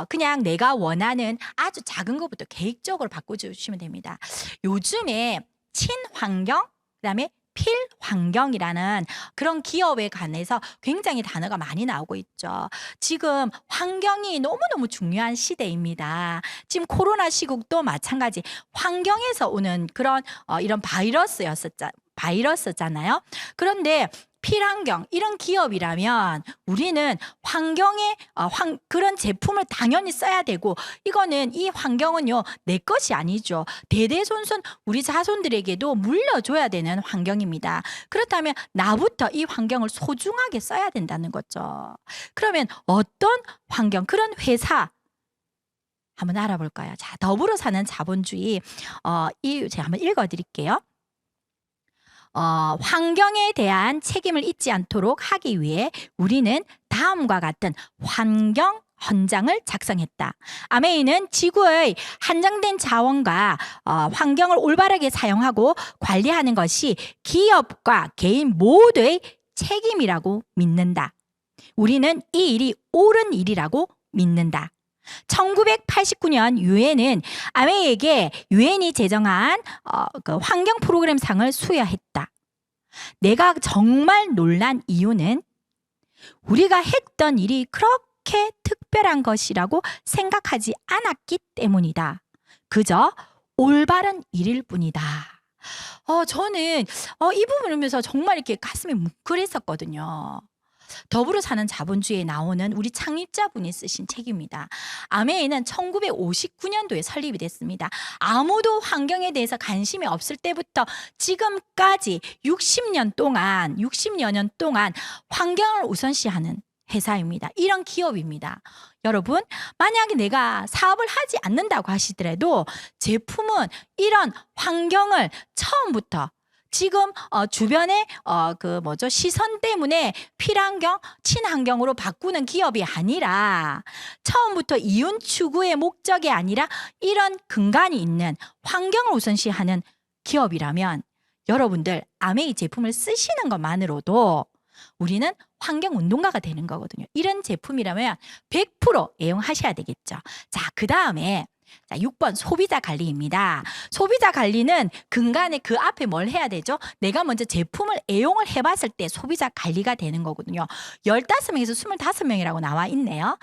그냥 내가 원하는 아주 작은 것부터 계획적으로 바꿔주시면 됩니다. 요즘에 친환경, 그다음에 필환경이라는 그런 기업에 관해서 굉장히 단어가 많이 나오고 있죠. 지금 환경이 너무너무 중요한 시대입니다. 지금 코로나 시국도 마찬가지 환경에서 오는 그런 이런 바이러스잖아요. 그런데 필환경 이런 기업이라면 우리는 환경에 그런 제품을 당연히 써야 되고, 이거는 이 환경은요 내 것이 아니죠. 대대손손 우리 자손들에게도 물려줘야 되는 환경입니다. 그렇다면 나부터 이 환경을 소중하게 써야 된다는 거죠. 그러면 어떤 환경, 그런 회사 한번 알아볼까요? 자, 더불어 사는 자본주의 제가 한번 읽어드릴게요. 환경에 대한 책임을 잊지 않도록 하기 위해 우리는 다음과 같은 환경 헌장을 작성했다. 아메이는 지구의 한정된 자원과 환경을 올바르게 사용하고 관리하는 것이 기업과 개인 모두의 책임이라고 믿는다. 우리는 이 일이 옳은 일이라고 믿는다. 1989년 유엔은 아메이에게 유엔이 제정한 그 환경 프로그램 상을 수여했다. 내가 정말 놀란 이유는 우리가 했던 일이 그렇게 특별한 것이라고 생각하지 않았기 때문이다. 그저 올바른 일일 뿐이다. 저는 이 부분을 보면서 정말 이렇게 가슴이 뭉클했었거든요. 더불어 사는 자본주의에 나오는 우리 창립자분이 쓰신 책입니다. 아메이는 1959년도에 설립이 됐습니다. 아무도 환경에 대해서 관심이 없을 때부터 지금까지 60여 년 동안 환경을 우선시하는 회사입니다. 이런 기업입니다. 여러분, 만약에 내가 사업을 하지 않는다고 하시더라도 제품은 이런 환경을 처음부터 지금 주변의 시선 때문에 필환경, 친환경으로 바꾸는 기업이 아니라 처음부터 이윤 추구의 목적이 아니라 이런 근간이 있는 환경을 우선시하는 기업이라면 여러분들 아메이 제품을 쓰시는 것만으로도 우리는 환경운동가가 되는 거거든요. 이런 제품이라면 100% 애용하셔야 되겠죠. 자, 그 다음에 6번 소비자 관리입니다. 소비자 관리는 근간에 그 앞에 뭘 해야 되죠? 내가 먼저 제품을 애용을 해봤을 때 소비자 관리가 되는 거거든요. 15명에서 25명이라고 나와 있네요.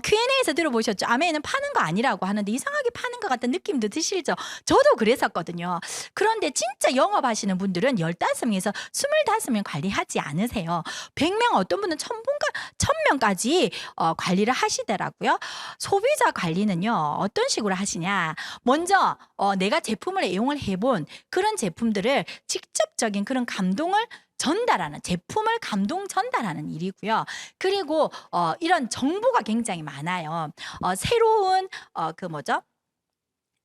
Q&A에서 들어보셨죠? 아메이는 파는 거 아니라고 하는데 이상하게 파는 것 같은 느낌도 드시죠? 저도 그랬었거든요. 그런데 진짜 영업하시는 분들은 15명에서 25명 관리하지 않으세요. 100명, 어떤 분은 1000명까지 관리를 하시더라고요. 소비자 관리는요, 어떤 식으로 하시냐? 먼저 내가 제품을 애용을 해본 그런 제품들을 직접적인 그런 감동을 전달하는, 제품을 감동 전달하는 일이고요. 그리고 이런 정보가 굉장히 많아요. 새로운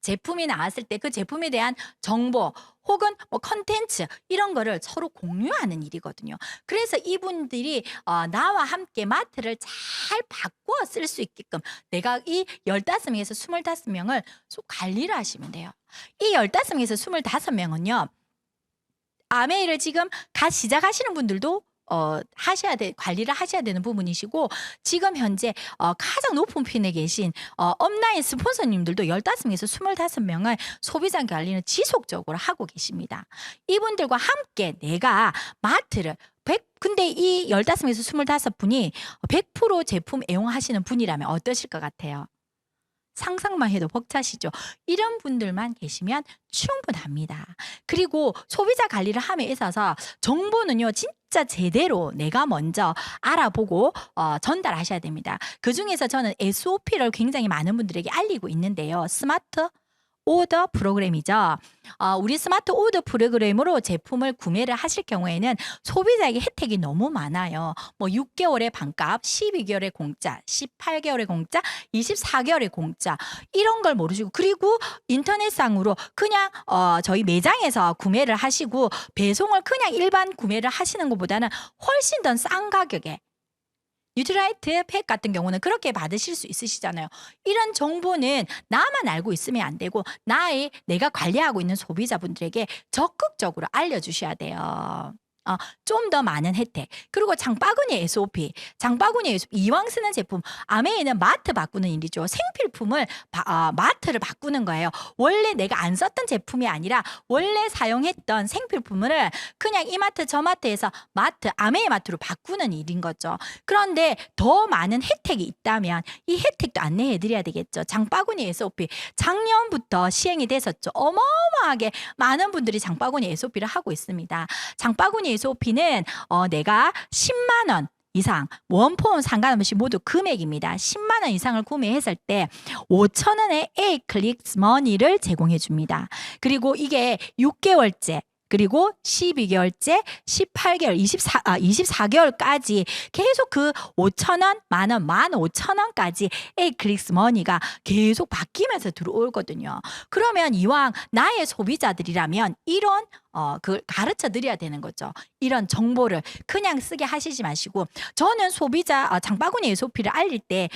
제품이 나왔을 때 그 제품에 대한 정보 혹은 컨텐츠 이런 거를 서로 공유하는 일이거든요. 그래서 이분들이 나와 함께 마트를 잘 바꿔 쓸 수 있게끔 내가 이 15명에서 25명을 관리를 하시면 돼요. 이 15명에서 25명은요. 아메이를 지금 시작하시는 분들도 관리를 하셔야 되는 부분이시고, 지금 현재 가장 높은 핀에 계신 업라인 스폰서님들도 15명에서 25명을 소비자 관리는 지속적으로 하고 계십니다. 이분들과 함께 내가 마트를 근데 이 15명에서 25분이 100% 제품 애용하시는 분이라면 어떠실 것 같아요? 상상만 해도 벅차시죠. 이런 분들만 계시면 충분합니다. 그리고 소비자 관리를 함에 있어서 정보는요, 진짜 제대로 내가 먼저 알아보고 전달하셔야 됩니다. 그중에서 저는 SOP를 굉장히 많은 분들에게 알리고 있는데요. 스마트 오더 프로그램이죠. 우리 스마트 오더 프로그램으로 제품을 구매를 하실 경우에는 소비자에게 혜택이 너무 많아요. 6개월의 반값, 12개월의 공짜, 18개월의 공짜, 24개월의 공짜, 이런 걸 모르시고, 그리고 인터넷상으로 그냥 저희 매장에서 구매를 하시고 배송을 그냥 일반 구매를 하시는 것보다는 훨씬 더 싼 가격에 뉴트라이트 팩 같은 경우는 그렇게 받으실 수 있으시잖아요. 이런 정보는 나만 알고 있으면 안 되고 내가 관리하고 있는 소비자분들에게 적극적으로 알려주셔야 돼요. 좀 더 많은 혜택. 그리고 장바구니 SOP. 이왕 쓰는 제품, 아메이는 마트 바꾸는 일이죠. 생필품을 마트를 바꾸는 거예요. 원래 내가 안 썼던 제품이 아니라 원래 사용했던 생필품을 그냥 이 마트 저 마트에서 아메이 마트로 바꾸는 일인 거죠. 그런데 더 많은 혜택이 있다면 이 혜택도 안내해 드려야 되겠죠. 장바구니 SOP. 작년부터 시행이 됐었죠. 어마어마하게 많은 분들이 장바구니 SOP를 하고 있습니다. 장바구니 SOP는 내가 10만 원 이상, 원포는 상관없이 모두 금액입니다. 10만 원 이상을 구매했을 때 5천 원의 A-클릭스 머니를 제공해 줍니다. 그리고 이게 6개월째, 그리고 12개월째, 18개월, 24개월까지 계속 그 5,000원, 만원, 15,000원까지 A-클릭스 머니가 계속 바뀌면서 들어오거든요. 그러면 이왕 나의 소비자들이라면 이런 그걸 가르쳐 드려야 되는 거죠. 이런 정보를 그냥 쓰게 하시지 마시고, 저는 장바구니 SOP를 알릴 때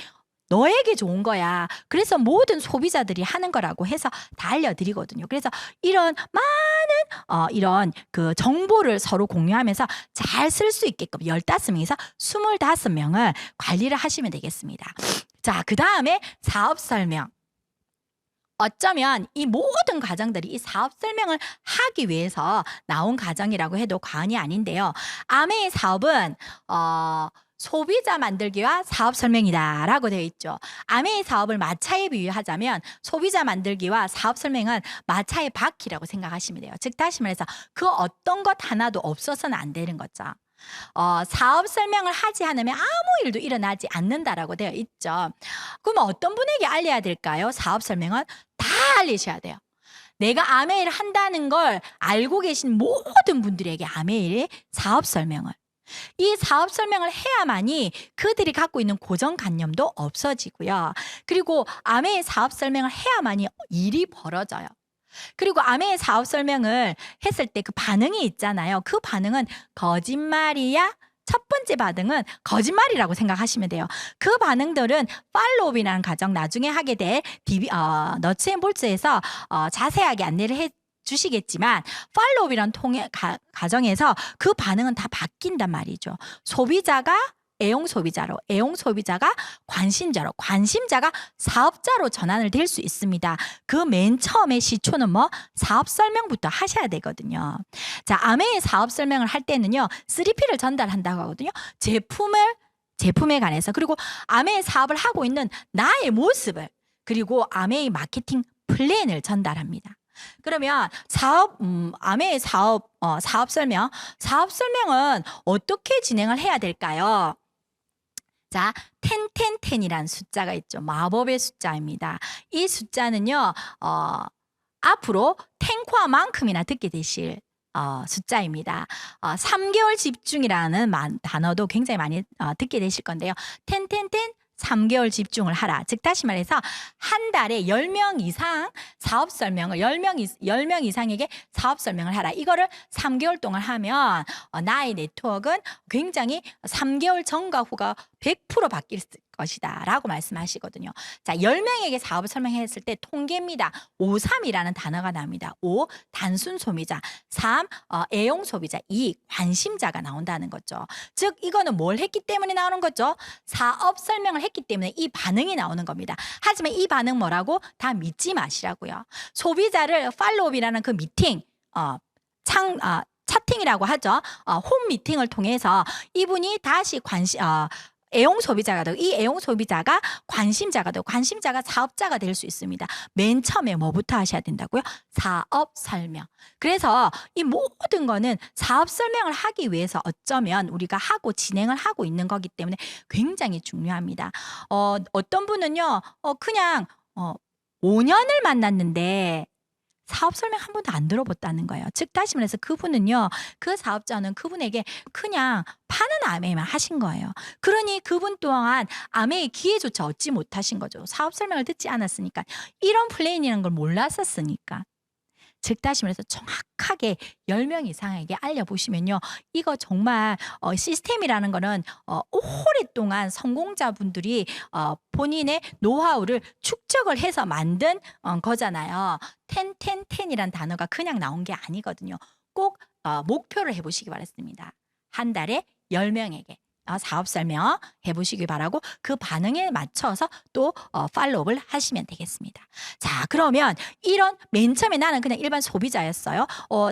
너에게 좋은 거야. 그래서 모든 소비자들이 하는 거라고 해서 다 알려드리거든요. 그래서 이런 많은 이런 그 정보를 서로 공유하면서 잘 쓸 수 있게끔 15명에서 25명을 관리를 하시면 되겠습니다. 자, 그다음에 사업 설명. 어쩌면 이 모든 과정들이 이 사업 설명을 하기 위해서 나온 과정이라고 해도 과언이 아닌데요. 아메의 사업은 소비자 만들기와 사업 설명이다라고 되어 있죠. 아메의 사업을 마차에 비유하자면 소비자 만들기와 사업 설명은 마차의 바퀴라고 생각하시면 돼요. 즉 다시 말해서 그 어떤 것 하나도 없어서는 안 되는 거죠. 사업 설명을 하지 않으면 아무 일도 일어나지 않는다라고 되어 있죠. 그러면 어떤 분에게 알려야 될까요? 사업 설명은 다 알리셔야 돼요. 내가 아메이를 한다는 걸 알고 계신 모든 분들에게 아메이의 사업 설명을, 이 사업 설명을 해야만이 그들이 갖고 있는 고정관념도 없어지고요. 그리고 아메의 사업 설명을 해야만이 일이 벌어져요. 그리고 아메의 사업 설명을 했을 때 그 반응이 있잖아요. 그 반응은 거짓말이야? 첫 번째 반응은 거짓말이라고 생각하시면 돼요. 그 반응들은 팔로우업이라는 과정 나중에 하게 될 너츠 앤 볼츠에서 자세하게 안내를 해 주시겠지만 팔로우업이라는 과정에서 그 반응은 다 바뀐단 말이죠. 소비자가 애용 소비자로, 애용 소비자가 관심자로, 관심자가 사업자로 전환을 될 수 있습니다. 그 맨 처음에 시초는 사업 설명부터 하셔야 되거든요. 자, 아메의 사업 설명을 할 때는요, 3P를 전달한다고 하거든요. 제품에 관해서, 그리고 아메의 사업을 하고 있는 나의 모습을, 그리고 아메의 마케팅 플랜을 전달합니다. 그러면 아메의 사업 설명은 어떻게 진행을 해야 될까요? 자, 10이라는 숫자가 있죠. 마법의 숫자입니다. 이 숫자는요, 앞으로 10코어만큼이나 듣게 되실 숫자입니다. 3개월 집중이라는 단어도 굉장히 많이 듣게 되실 건데요. 10, 3개월 집중을 하라. 즉 다시 말해서 한 달에 10명 이상 사업 설명을 10명 이상에게 사업 설명을 하라. 이거를 3개월 동안 하면 나의 네트워크는 굉장히 3개월 전과 후가 100% 바뀔 것이다 라고 말씀하시거든요. 자, 10명에게 사업을 설명했을 때 통계입니다. 5-3이라는 단어가 나옵니다. 5. 단순 소비자, 3. 애용 소비자, 2. 관심자가 나온다는 거죠. 즉 이거는 뭘 했기 때문에 나오는 거죠? 사업 설명을 했기 때문에 이 반응이 나오는 겁니다. 하지만 이 반응 뭐라고? 다 믿지 마시라고요. 소비자를 팔로우업이라는 그 미팅, 차팅이라고 하죠. 홈 미팅을 통해서 이분이 다시 애용 소비자가 되고, 이 애용 소비자가 관심자가 되고, 관심자가 사업자가 될 수 있습니다. 맨 처음에 뭐부터 하셔야 된다고요? 사업 설명. 그래서 이 모든 거는 사업 설명을 하기 위해서 어쩌면 우리가 하고 진행을 하고 있는 거기 때문에 굉장히 중요합니다. 어떤 분은요, 그냥 5년을 만났는데 사업 설명 한 번도 안 들어봤다는 거예요. 즉 다시 말해서 그분은요, 그 사업자는 그분에게 그냥 파는 아메이만 하신 거예요. 그러니 그분 또한 아메이 기회조차 얻지 못하신 거죠. 사업 설명을 듣지 않았으니까, 이런 플레인이라는 걸 몰랐었으니까. 즉 다시 말해서 정확하게 10명 이상에게 알려보시면요, 이거 정말 시스템이라는 거는 오랫동안 성공자분들이 본인의 노하우를 축적을 해서 만든 거잖아요. 10이란 단어가 그냥 나온 게 아니거든요. 꼭 목표를 해보시기 바랍니다. 한 달에 10명에게 사업 설명 해보시기 바라고, 그 반응에 맞춰서 또 팔로우업을 하시면 되겠습니다. 자, 그러면 이런 맨 처음에 나는 그냥 일반 소비자였어요.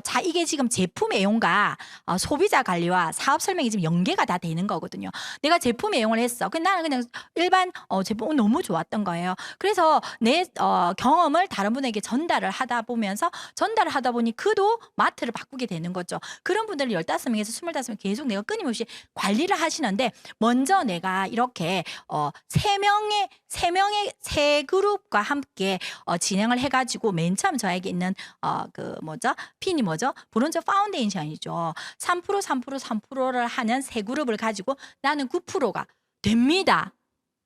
자, 이게 지금 제품 애용과 소비자 관리와 사업 설명이 지금 연계가 다 되는 거거든요. 내가 제품 애용을 했어. 나는 그냥 일반 제품 너무 좋았던 거예요. 그래서 내 경험을 다른 분에게 전달을 하다 보니 그도 마트를 바꾸게 되는 거죠. 그런 분들을 15명에서 25명 계속 내가 끊임없이 관리를 하시는데, 먼저 내가 이렇게 세 그룹과 함께 진행을 해가지고, 맨 처음 저에게 있는 핀이 브론즈 파운데이션이죠. 3%를 하는 세 그룹을 가지고 나는 9%가 됩니다.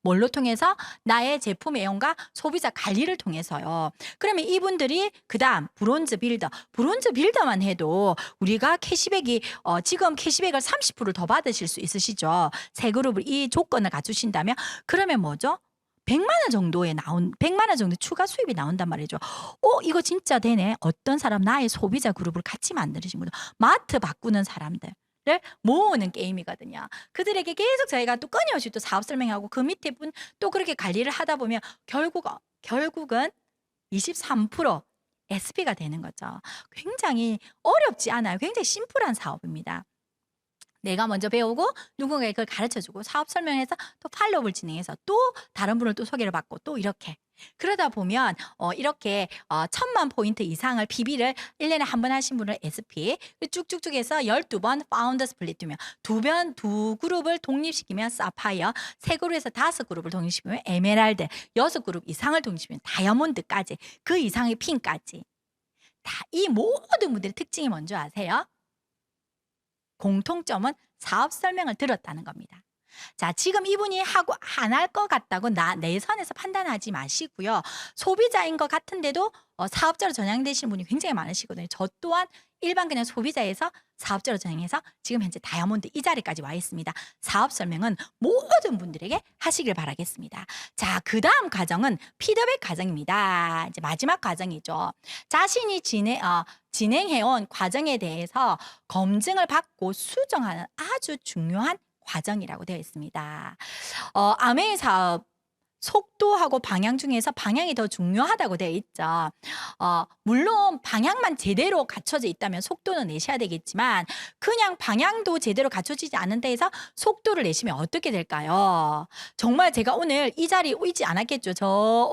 뭘로 통해서? 나의 제품 애용과 소비자 관리를 통해서요. 그러면 이분들이 그다음 브론즈 빌더만 해도 우리가 캐시백이 지금 캐시백을 30% 더 받으실 수 있으시죠. 세 그룹을 이 조건을 갖추신다면, 그러면 100만 원 정도 추가 수입이 나온단 말이죠. 이거 진짜 되네. 어떤 사람, 나의 소비자 그룹을 같이 만드신 거죠. 마트 바꾸는 사람들, 모으는 게임이거든요. 그들에게 계속 저희가 또 끊임없이 또 사업 설명하고 그 밑에 분 또 그렇게 관리를 하다 보면 결국은 23% SP가 되는 거죠. 굉장히 어렵지 않아요. 굉장히 심플한 사업입니다. 내가 먼저 배우고 누군가에게 그걸 가르쳐주고 사업 설명해서 또 팔로우를 진행해서 또 다른 분을 또 소개를 받고 또 이렇게 그러다 보면 이렇게 1000만 포인트 이상을 PB를 1년에 한 번 하신 분을 SP 쭉쭉쭉 해서 12번 파운더 스플릿 두면 두 그룹을 독립시키면 사파이어, 3그룹에서 5그룹을 독립시키면 에메랄드, 6그룹 이상을 독립시키면 다이아몬드까지 그 이상의 핀까지 다 이 모든 분들의 특징이 뭔지 아세요? 공통점은 사업 설명을 들었다는 겁니다. 자, 지금 이분이 하고 안 할 것 같다고 내 선에서 판단하지 마시고요. 소비자인 것 같은데도 사업자로 전향되시는 분이 굉장히 많으시거든요. 저 또한 일반 그냥 소비자에서 사업자로 전향해서 지금 현재 다이아몬드 이 자리까지 와 있습니다. 사업 설명은 모든 분들에게 하시길 바라겠습니다. 자, 그 다음 과정은 피드백 과정입니다. 이제 마지막 과정이죠. 자신이 진행해온 과정에 대해서 검증을 받고 수정하는 아주 중요한 과정이라고 되어 있습니다. 아메이 사업 속도하고 방향 중에서 방향이 더 중요하다고 되어 있죠. 물론 방향만 제대로 갖춰져 있다면 속도는 내셔야 되겠지만 그냥 방향도 제대로 갖춰지지 않은 데에서 속도를 내시면 어떻게 될까요? 정말 제가 오늘 이 자리에 있지 않았겠죠. 저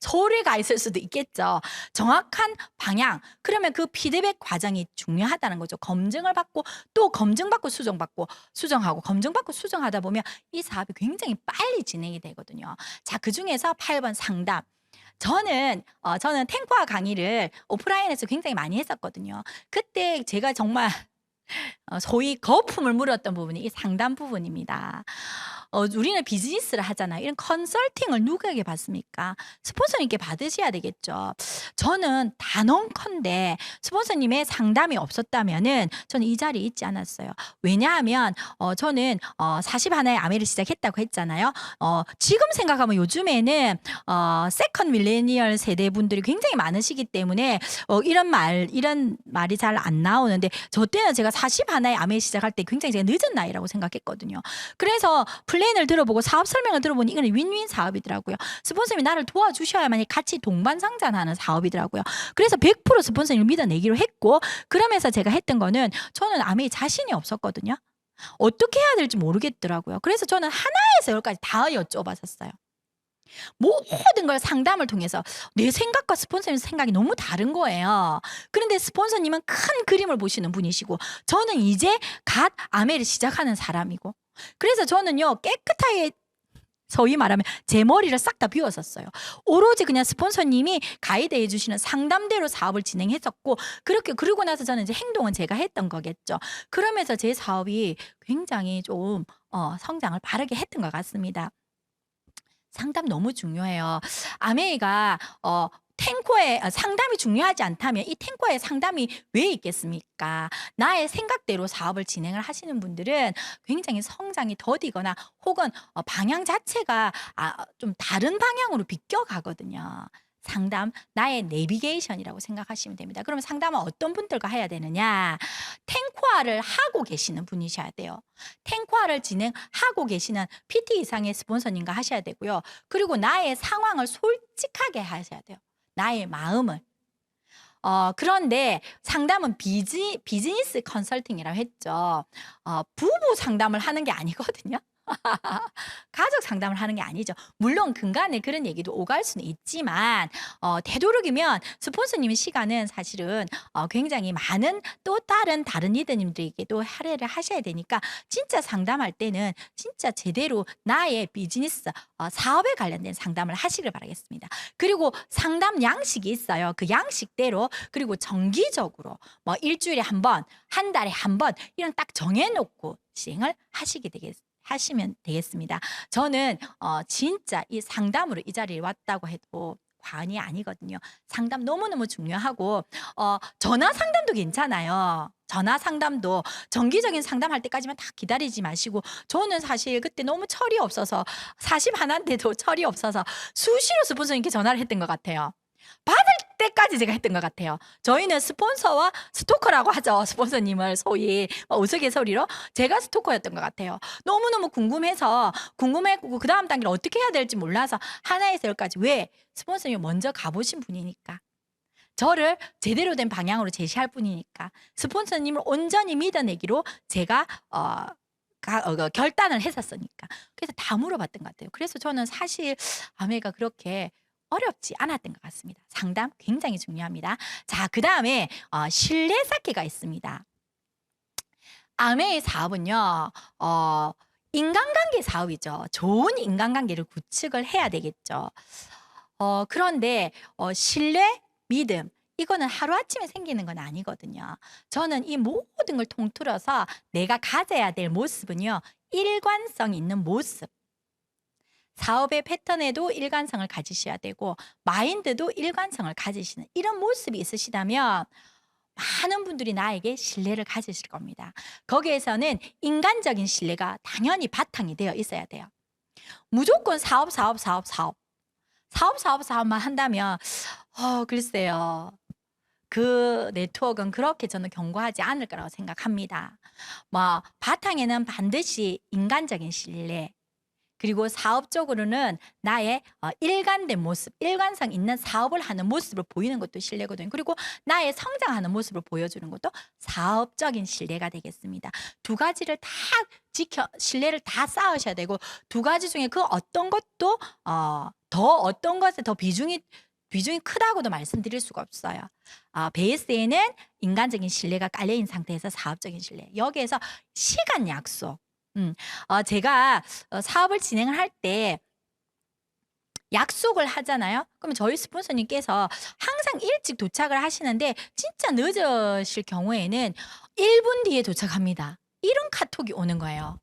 서울에 가 있을 수도 있겠죠. 정확한 방향, 그러면 그 피드백 과정이 중요하다는 거죠. 검증을 받고 또 검증받고 수정받고 수정하고 검증받고 수정하다 보면 이 사업이 굉장히 빨리 진행이 되거든요. 자, 그중에서 8번 상담. 저는 탱과 강의를 오프라인에서 굉장히 많이 했었거든요. 그때 제가 정말 소위 거품을 물었던 부분이 이 상담 부분입니다. 우리는 비즈니스를 하잖아요. 이런 컨설팅을 누구에게 받습니까? 스폰서님께 받으셔야 되겠죠. 저는 단언컨대 스폰서님의 상담이 없었다면은 저는 이 자리에 있지 않았어요. 왜냐하면 저는 41의 아메를 시작했다고 했잖아요. 지금 생각하면 요즘에는 세컨 밀레니얼 세대 분들이 굉장히 많으시기 때문에 이런 말이 잘 안 나오는데 저 때는 제가 41의 아메 시작할 때 굉장히 제가 늦은 나이라고 생각했거든요. 그래서 플랜을 들어보고 사업 설명을 들어보니 이건 윈윈 사업이더라고요. 스폰서님이 나를 도와주셔야만 같이 동반상장하는 사업이더라고요. 그래서 100% 스폰서님을 믿어내기로 했고, 그러면서 제가 했던 거는 저는 아메에 자신이 없었거든요. 어떻게 해야 될지 모르겠더라고요. 그래서 저는 하나에서 10까지 다 여쭤봤었어요. 모든 걸 상담을 통해서 내 생각과 스폰서님 생각이 너무 다른 거예요. 그런데 스폰서님은 큰 그림을 보시는 분이시고 저는 이제 갓 아메를 시작하는 사람이고, 그래서 저는요 깨끗하게 소위 말하면 제 머리를 싹 다 비웠었어요. 오로지 그냥 스폰서님이 가이드해 주시는 상담대로 사업을 진행했었고, 그러고 나서 저는 이제 행동은 제가 했던 거겠죠. 그러면서 제 사업이 굉장히 좀 성장을 바르게 했던 것 같습니다. 상담 너무 중요해요. 아메이가 탱코의 상담이 중요하지 않다면 이 탱코의 상담이 왜 있겠습니까? 나의 생각대로 사업을 진행을 하시는 분들은 굉장히 성장이 더디거나 혹은 방향 자체가 좀 다른 방향으로 비껴가거든요. 상담, 나의 내비게이션이라고 생각하시면 됩니다. 그러면 상담은 어떤 분들과 해야 되느냐? 탱코아를 하고 계시는 분이셔야 돼요. 탱코아를 진행하고 계시는 PT 이상의 스폰서님과 하셔야 되고요. 그리고 나의 상황을 솔직하게 하셔야 돼요. 나의 마음을. 그런데 상담은 비즈니스 컨설팅이라고 했죠. 부부 상담을 하는 게 아니거든요. 가족 상담을 하는 게 아니죠. 물론 근간에 그런 얘기도 오갈 수는 있지만 되도록이면 스폰서님의 시간은 사실은 굉장히 많은 또 다른 리더님들에게도 할애를 하셔야 되니까 진짜 상담할 때는 진짜 제대로 나의 비즈니스 사업에 관련된 상담을 하시길 바라겠습니다. 그리고 상담 양식이 있어요. 그 양식대로, 그리고 정기적으로 뭐 일주일에 한 번, 한 달에 한 번 이런 딱 정해놓고 시행을 하시면 되겠습니다. 저는 진짜 이 상담으로 이 자리에 왔다고 해도 과언이 아니거든요. 상담 너무너무 중요하고 전화 상담도 괜찮아요. 전화 상담도 정기적인 상담할 때까지만 다 기다리지 마시고, 저는 사실 그때 너무 철이 없어서 41인데도 철이 없어서 수시로 스폰서님께 전화를 했던 것 같아요. 받을 때 때까지 제가 했던 것 같아요. 저희는 스폰서와 스토커라고 하죠. 스폰서님을 소위 우스갯소리로 제가 스토커였던 것 같아요. 너무너무 궁금했고 그 다음 단계를 어떻게 해야 될지 몰라서 하나에서 열까지. 왜? 스폰서님이 먼저 가보신 분이니까. 저를 제대로 된 방향으로 제시할 분이니까. 스폰서님을 온전히 믿어내기로 제가 결단을 했었으니까. 그래서 다 물어봤던 것 같아요. 그래서 저는 사실 아메가 그렇게 어렵지 않았던 것 같습니다. 상담 굉장히 중요합니다. 자, 그 다음에 신뢰 쌓기가 있습니다. 아메의 사업은요, 인간관계 사업이죠. 좋은 인간관계를 구축을 해야 되겠죠. 그런데 신뢰, 믿음, 이거는 하루아침에 생기는 건 아니거든요. 저는 이 모든 걸 통틀어서 내가 가져야 될 모습은요, 일관성 있는 모습. 사업의 패턴에도 일관성을 가지셔야 되고 마인드도 일관성을 가지시는 이런 모습이 있으시다면 많은 분들이 나에게 신뢰를 가지실 겁니다. 거기에서는 인간적인 신뢰가 당연히 바탕이 되어 있어야 돼요. 무조건 사업만 한다면 글쎄요. 그 네트워크는 그렇게 저는 견고하지 않을 거라고 생각합니다. 바탕에는 반드시 인간적인 신뢰, 그리고 사업적으로는 나의 일관된 모습, 일관성 있는 사업을 하는 모습을 보이는 것도 신뢰거든요. 그리고 나의 성장하는 모습을 보여주는 것도 사업적인 신뢰가 되겠습니다. 두 가지를 다 신뢰를 다 쌓으셔야 되고, 두 가지 중에 그 어떤 것도 어떤 것에 더 비중이 크다고도 말씀드릴 수가 없어요. 베이스에는 인간적인 신뢰가 깔려있는 상태에서 사업적인 신뢰. 여기에서 시간 약속. 제가 사업을 진행을 할 때 약속을 하잖아요. 그러면 저희 스폰서님께서 항상 일찍 도착을 하시는데 진짜 늦으실 경우에는 1분 뒤에 도착합니다. 이런 카톡이 오는 거예요.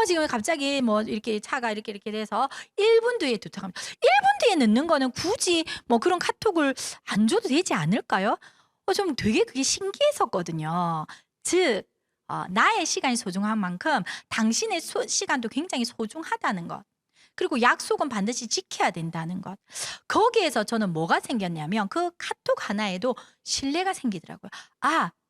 지금 갑자기 이렇게 차가 이렇게 돼서 1분 뒤에 도착합니다. 1분 뒤에 늦는 거는 굳이 그런 카톡을 안 줘도 되지 않을까요? 좀 되게 그게 신기했었거든요. 즉, 나의 시간이 소중한 만큼 당신의 시간도 굉장히 소중하다는 것. 그리고 약속은 반드시 지켜야 된다는 것. 거기에서 저는 뭐가 생겼냐면 그 카톡 하나에도 신뢰가 생기더라고요.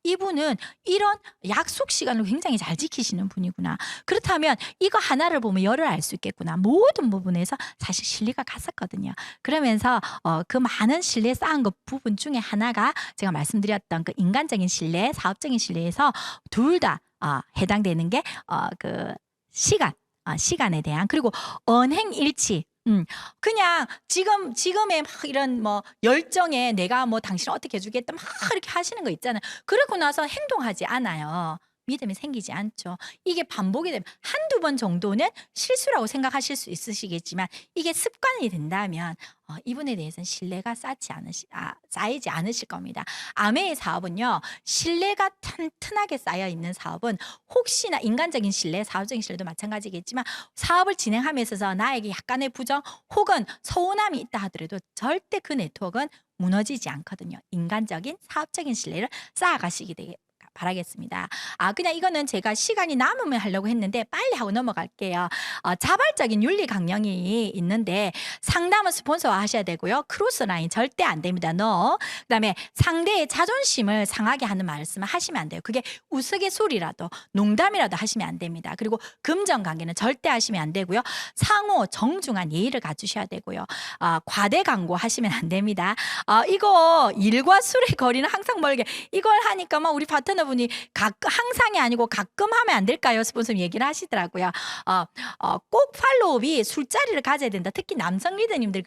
이분은 이런 약속 시간을 굉장히 잘 지키시는 분이구나. 그렇다면 이거 하나를 보면 열을 알 수 있겠구나. 모든 부분에서 사실 신뢰가 갔었거든요. 그러면서 그 많은 신뢰 쌓은 그 부분 중에 하나가 제가 말씀드렸던 그 인간적인 신뢰, 사업적인 신뢰에서 둘 다 해당되는 게 그 시간에 대한, 그리고 언행일치. 그냥 지금의 막 이런 열정에 내가 당신을 어떻게 해주겠다 막 이렇게 하시는 거 있잖아요. 그러고 나서 행동하지 않아요. 믿음이 생기지 않죠. 이게 반복이 되면 한두 번 정도는 실수라고 생각하실 수 있으시겠지만 이게 습관이 된다면 이분에 대해서는 신뢰가 쌓이지 않으실 겁니다. 아메의 사업은요, 신뢰가 튼튼하게 쌓여 있는 사업은 혹시나 인간적인 신뢰, 사업적인 신뢰도 마찬가지겠지만 사업을 진행하면서 나에게 약간의 부정 혹은 서운함이 있다 하더라도 절대 그 네트워크는 무너지지 않거든요. 인간적인 사업적인 신뢰를 쌓아가시게 바라겠습니다. 그냥 이거는 제가 시간이 남으면 하려고 했는데 빨리 하고 넘어갈게요. 자발적인 윤리 강령이 있는데 상담은 스폰서와 하셔야 되고요. 크로스라인 절대 안 됩니다. 그다음에 상대의 자존심을 상하게 하는 말씀을 하시면 안 돼요. 그게 우스갯소리라도 농담이라도 하시면 안 됩니다. 그리고 금전관계는 절대 하시면 안 되고요. 상호 정중한 예의를 갖추셔야 되고요. 과대 광고 하시면 안 됩니다. 이거 일과 술의 거리는 항상 멀게, 이걸 하니까 우리 파트너 분이 항상이 아니고 가끔 하면 안 될까요? 스폰서님 얘기를 하시더라고요. 꼭 팔로업이 술자리를 가져야 된다. 특히 남성 리더님들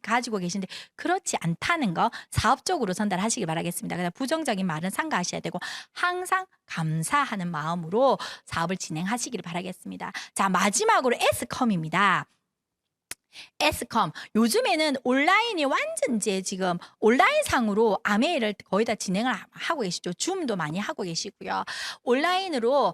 가지고 계신데 그렇지 않다는 거 사업적으로 전달하시기 바라겠습니다. 그래서 부정적인 말은 삼가하셔야 되고 항상 감사하는 마음으로 사업을 진행하시기를 바라겠습니다. 자, 마지막으로 S컴입니다. S컴. 요즘에는 온라인이 완전 이제 지금 온라인상으로 아메이를 거의 다 진행을 하고 계시죠. 줌도 많이 하고 계시고요. 온라인으로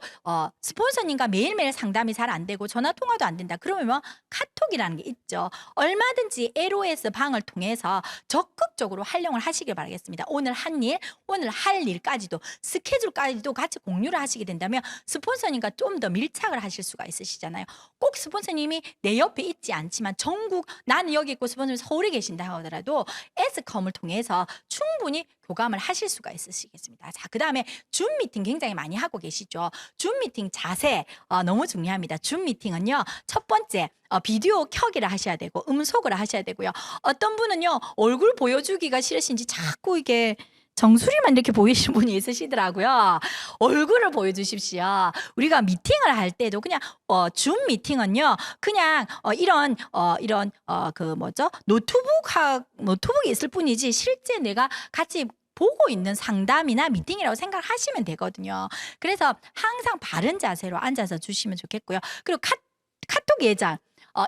스폰서님과 매일매일 상담이 잘 안 되고 전화 통화도 안 된다. 그러면 카톡이라는 게 있죠. 얼마든지 LOS 방을 통해서 적극적으로 활용을 하시길 바라겠습니다. 오늘 한 일, 오늘 할 일까지도 스케줄까지도 같이 공유를 하시게 된다면 스폰서님과 좀 더 밀착을 하실 수가 있으시잖아요. 꼭 스폰서님이 내 옆에 있지 않지만 전국 나는 여기 있고 스폰서는 서울에 계신다 하더라도 S컴을 통해서 충분히 교감을 하실 수가 있으시겠습니다. 자, 그다음에 줌 미팅 굉장히 많이 하고 계시죠. 줌 미팅 자세 너무 중요합니다. 줌 미팅은요. 첫 번째 비디오 켜기를 하셔야 되고 음속을 하셔야 되고요. 어떤 분은요. 얼굴 보여주기가 싫으신지 자꾸 이게 정수리만 이렇게 보이시는 분이 있으시더라고요. 얼굴을 보여주십시오. 우리가 미팅을 할 때도 그냥 줌 미팅은요. 그냥 이런 그 뭐죠? 노트북이 있을 뿐이지 실제 내가 같이 보고 있는 상담이나 미팅이라고 생각하시면 되거든요. 그래서 항상 바른 자세로 앉아서 주시면 좋겠고요. 그리고 카톡 예장.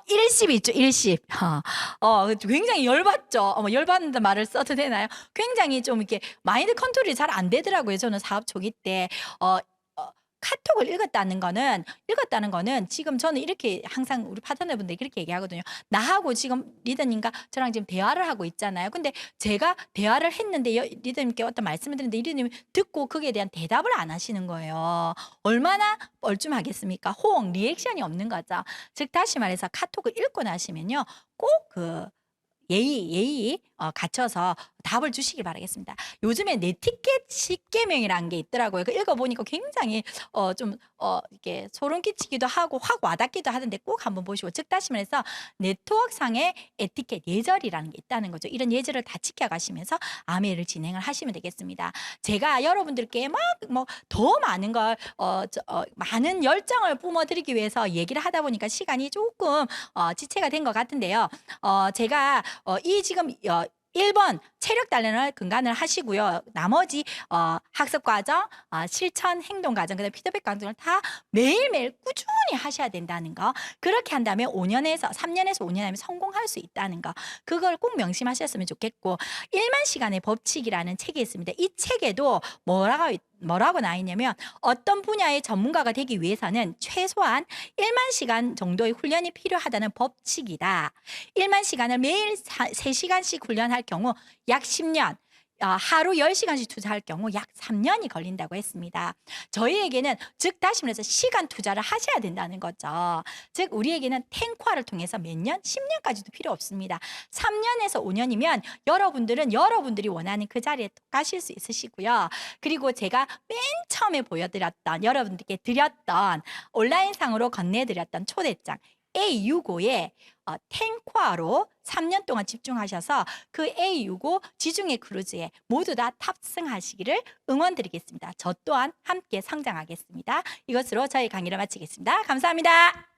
일십 있죠, 일십. 굉장히 열받죠. 열받는다 말을 써도 되나요? 굉장히 좀 이렇게 마인드 컨트롤이 잘 안 되더라고요. 저는 사업 초기 때. 카톡을 읽었다는 거는 지금 저는 이렇게 항상 우리 파트너분들 그렇게 얘기하거든요. 나하고 지금 리더님과 저랑 지금 대화를 하고 있잖아요. 근데 제가 대화를 했는데 리더님께 어떤 말씀을 드렸는데 리더님이 듣고 거기에 대한 대답을 안 하시는 거예요. 얼마나 뻘쭘하겠습니까? 호응, 리액션이 없는 거죠. 즉 다시 말해서 카톡을 읽고 나시면요. 꼭 예의 갖춰서 답을 주시길 바라겠습니다. 요즘에 네티켓 10계명이라는 게 있더라고요. 그 읽어보니까 굉장히 이렇게 소름 끼치기도 하고 확 와닿기도 하던데 꼭 한번 보시고 즉 다시 말해서 네트워크상의 에티켓 예절이라는 게 있다는 거죠. 이런 예절을 다 지켜가시면서 아메이를 진행을 하시면 되겠습니다. 제가 여러분들께 더 많은 걸 많은 열정을 뿜어드리기 위해서 얘기를 하다 보니까 시간이 조금 지체가 된 것 같은데요. 제가 이 지금 1번 체력 단련을 근간을 하시고요. 나머지 학습 과정, 실천 행동 과정, 그다음에 피드백 과정을 다 매일매일 꾸준히 하셔야 된다는 거. 그렇게 한다면 3년에서 5년 하면 성공할 수 있다는 거. 그걸 꼭 명심하셨으면 좋겠고 1만 시간의 법칙이라는 책이 있습니다. 이 책에도 뭐라고 나와 있냐면 어떤 분야의 전문가가 되기 위해서는 최소한 1만 시간 정도의 훈련이 필요하다는 법칙이다. 1만 시간을 매일 3시간씩 훈련할 경우 약 10년, 하루 10시간씩 투자할 경우 약 3년이 걸린다고 했습니다. 저희에게는 즉 다시 말해서 시간 투자를 하셔야 된다는 거죠. 즉 우리에게는 탱과를 통해서 몇 년? 10년까지도 필요 없습니다. 3년에서 5년이면 여러분들은 여러분들이 원하는 그 자리에 가실 수 있으시고요. 그리고 제가 맨 처음에 보여드렸던 여러분들께 드렸던 온라인상으로 건네드렸던 초대장 A65에 탱과로 3년 동안 집중하셔서 그 A65 지중해 크루즈에 모두 다 탑승하시기를 응원드리겠습니다. 저 또한 함께 성장하겠습니다. 이것으로 저희 강의를 마치겠습니다. 감사합니다.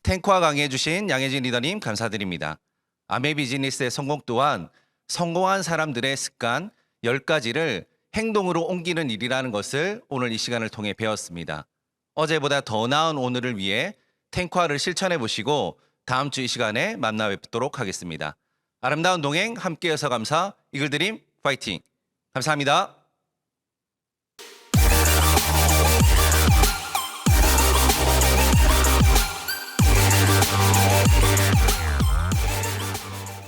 탱크와 강의해주신 양혜진 리더님 감사드립니다. 아메 비즈니스의 성공 또한 성공한 사람들의 습관 10가지를 행동으로 옮기는 일이라는 것을 오늘 이 시간을 통해 배웠습니다. 어제보다 더 나은 오늘을 위해 탱크화를 실천해 보시고 다음 주 이 시간에 만나 뵙도록 하겠습니다. 아름다운 동행 함께해서 감사. 이글드림 파이팅. 감사합니다.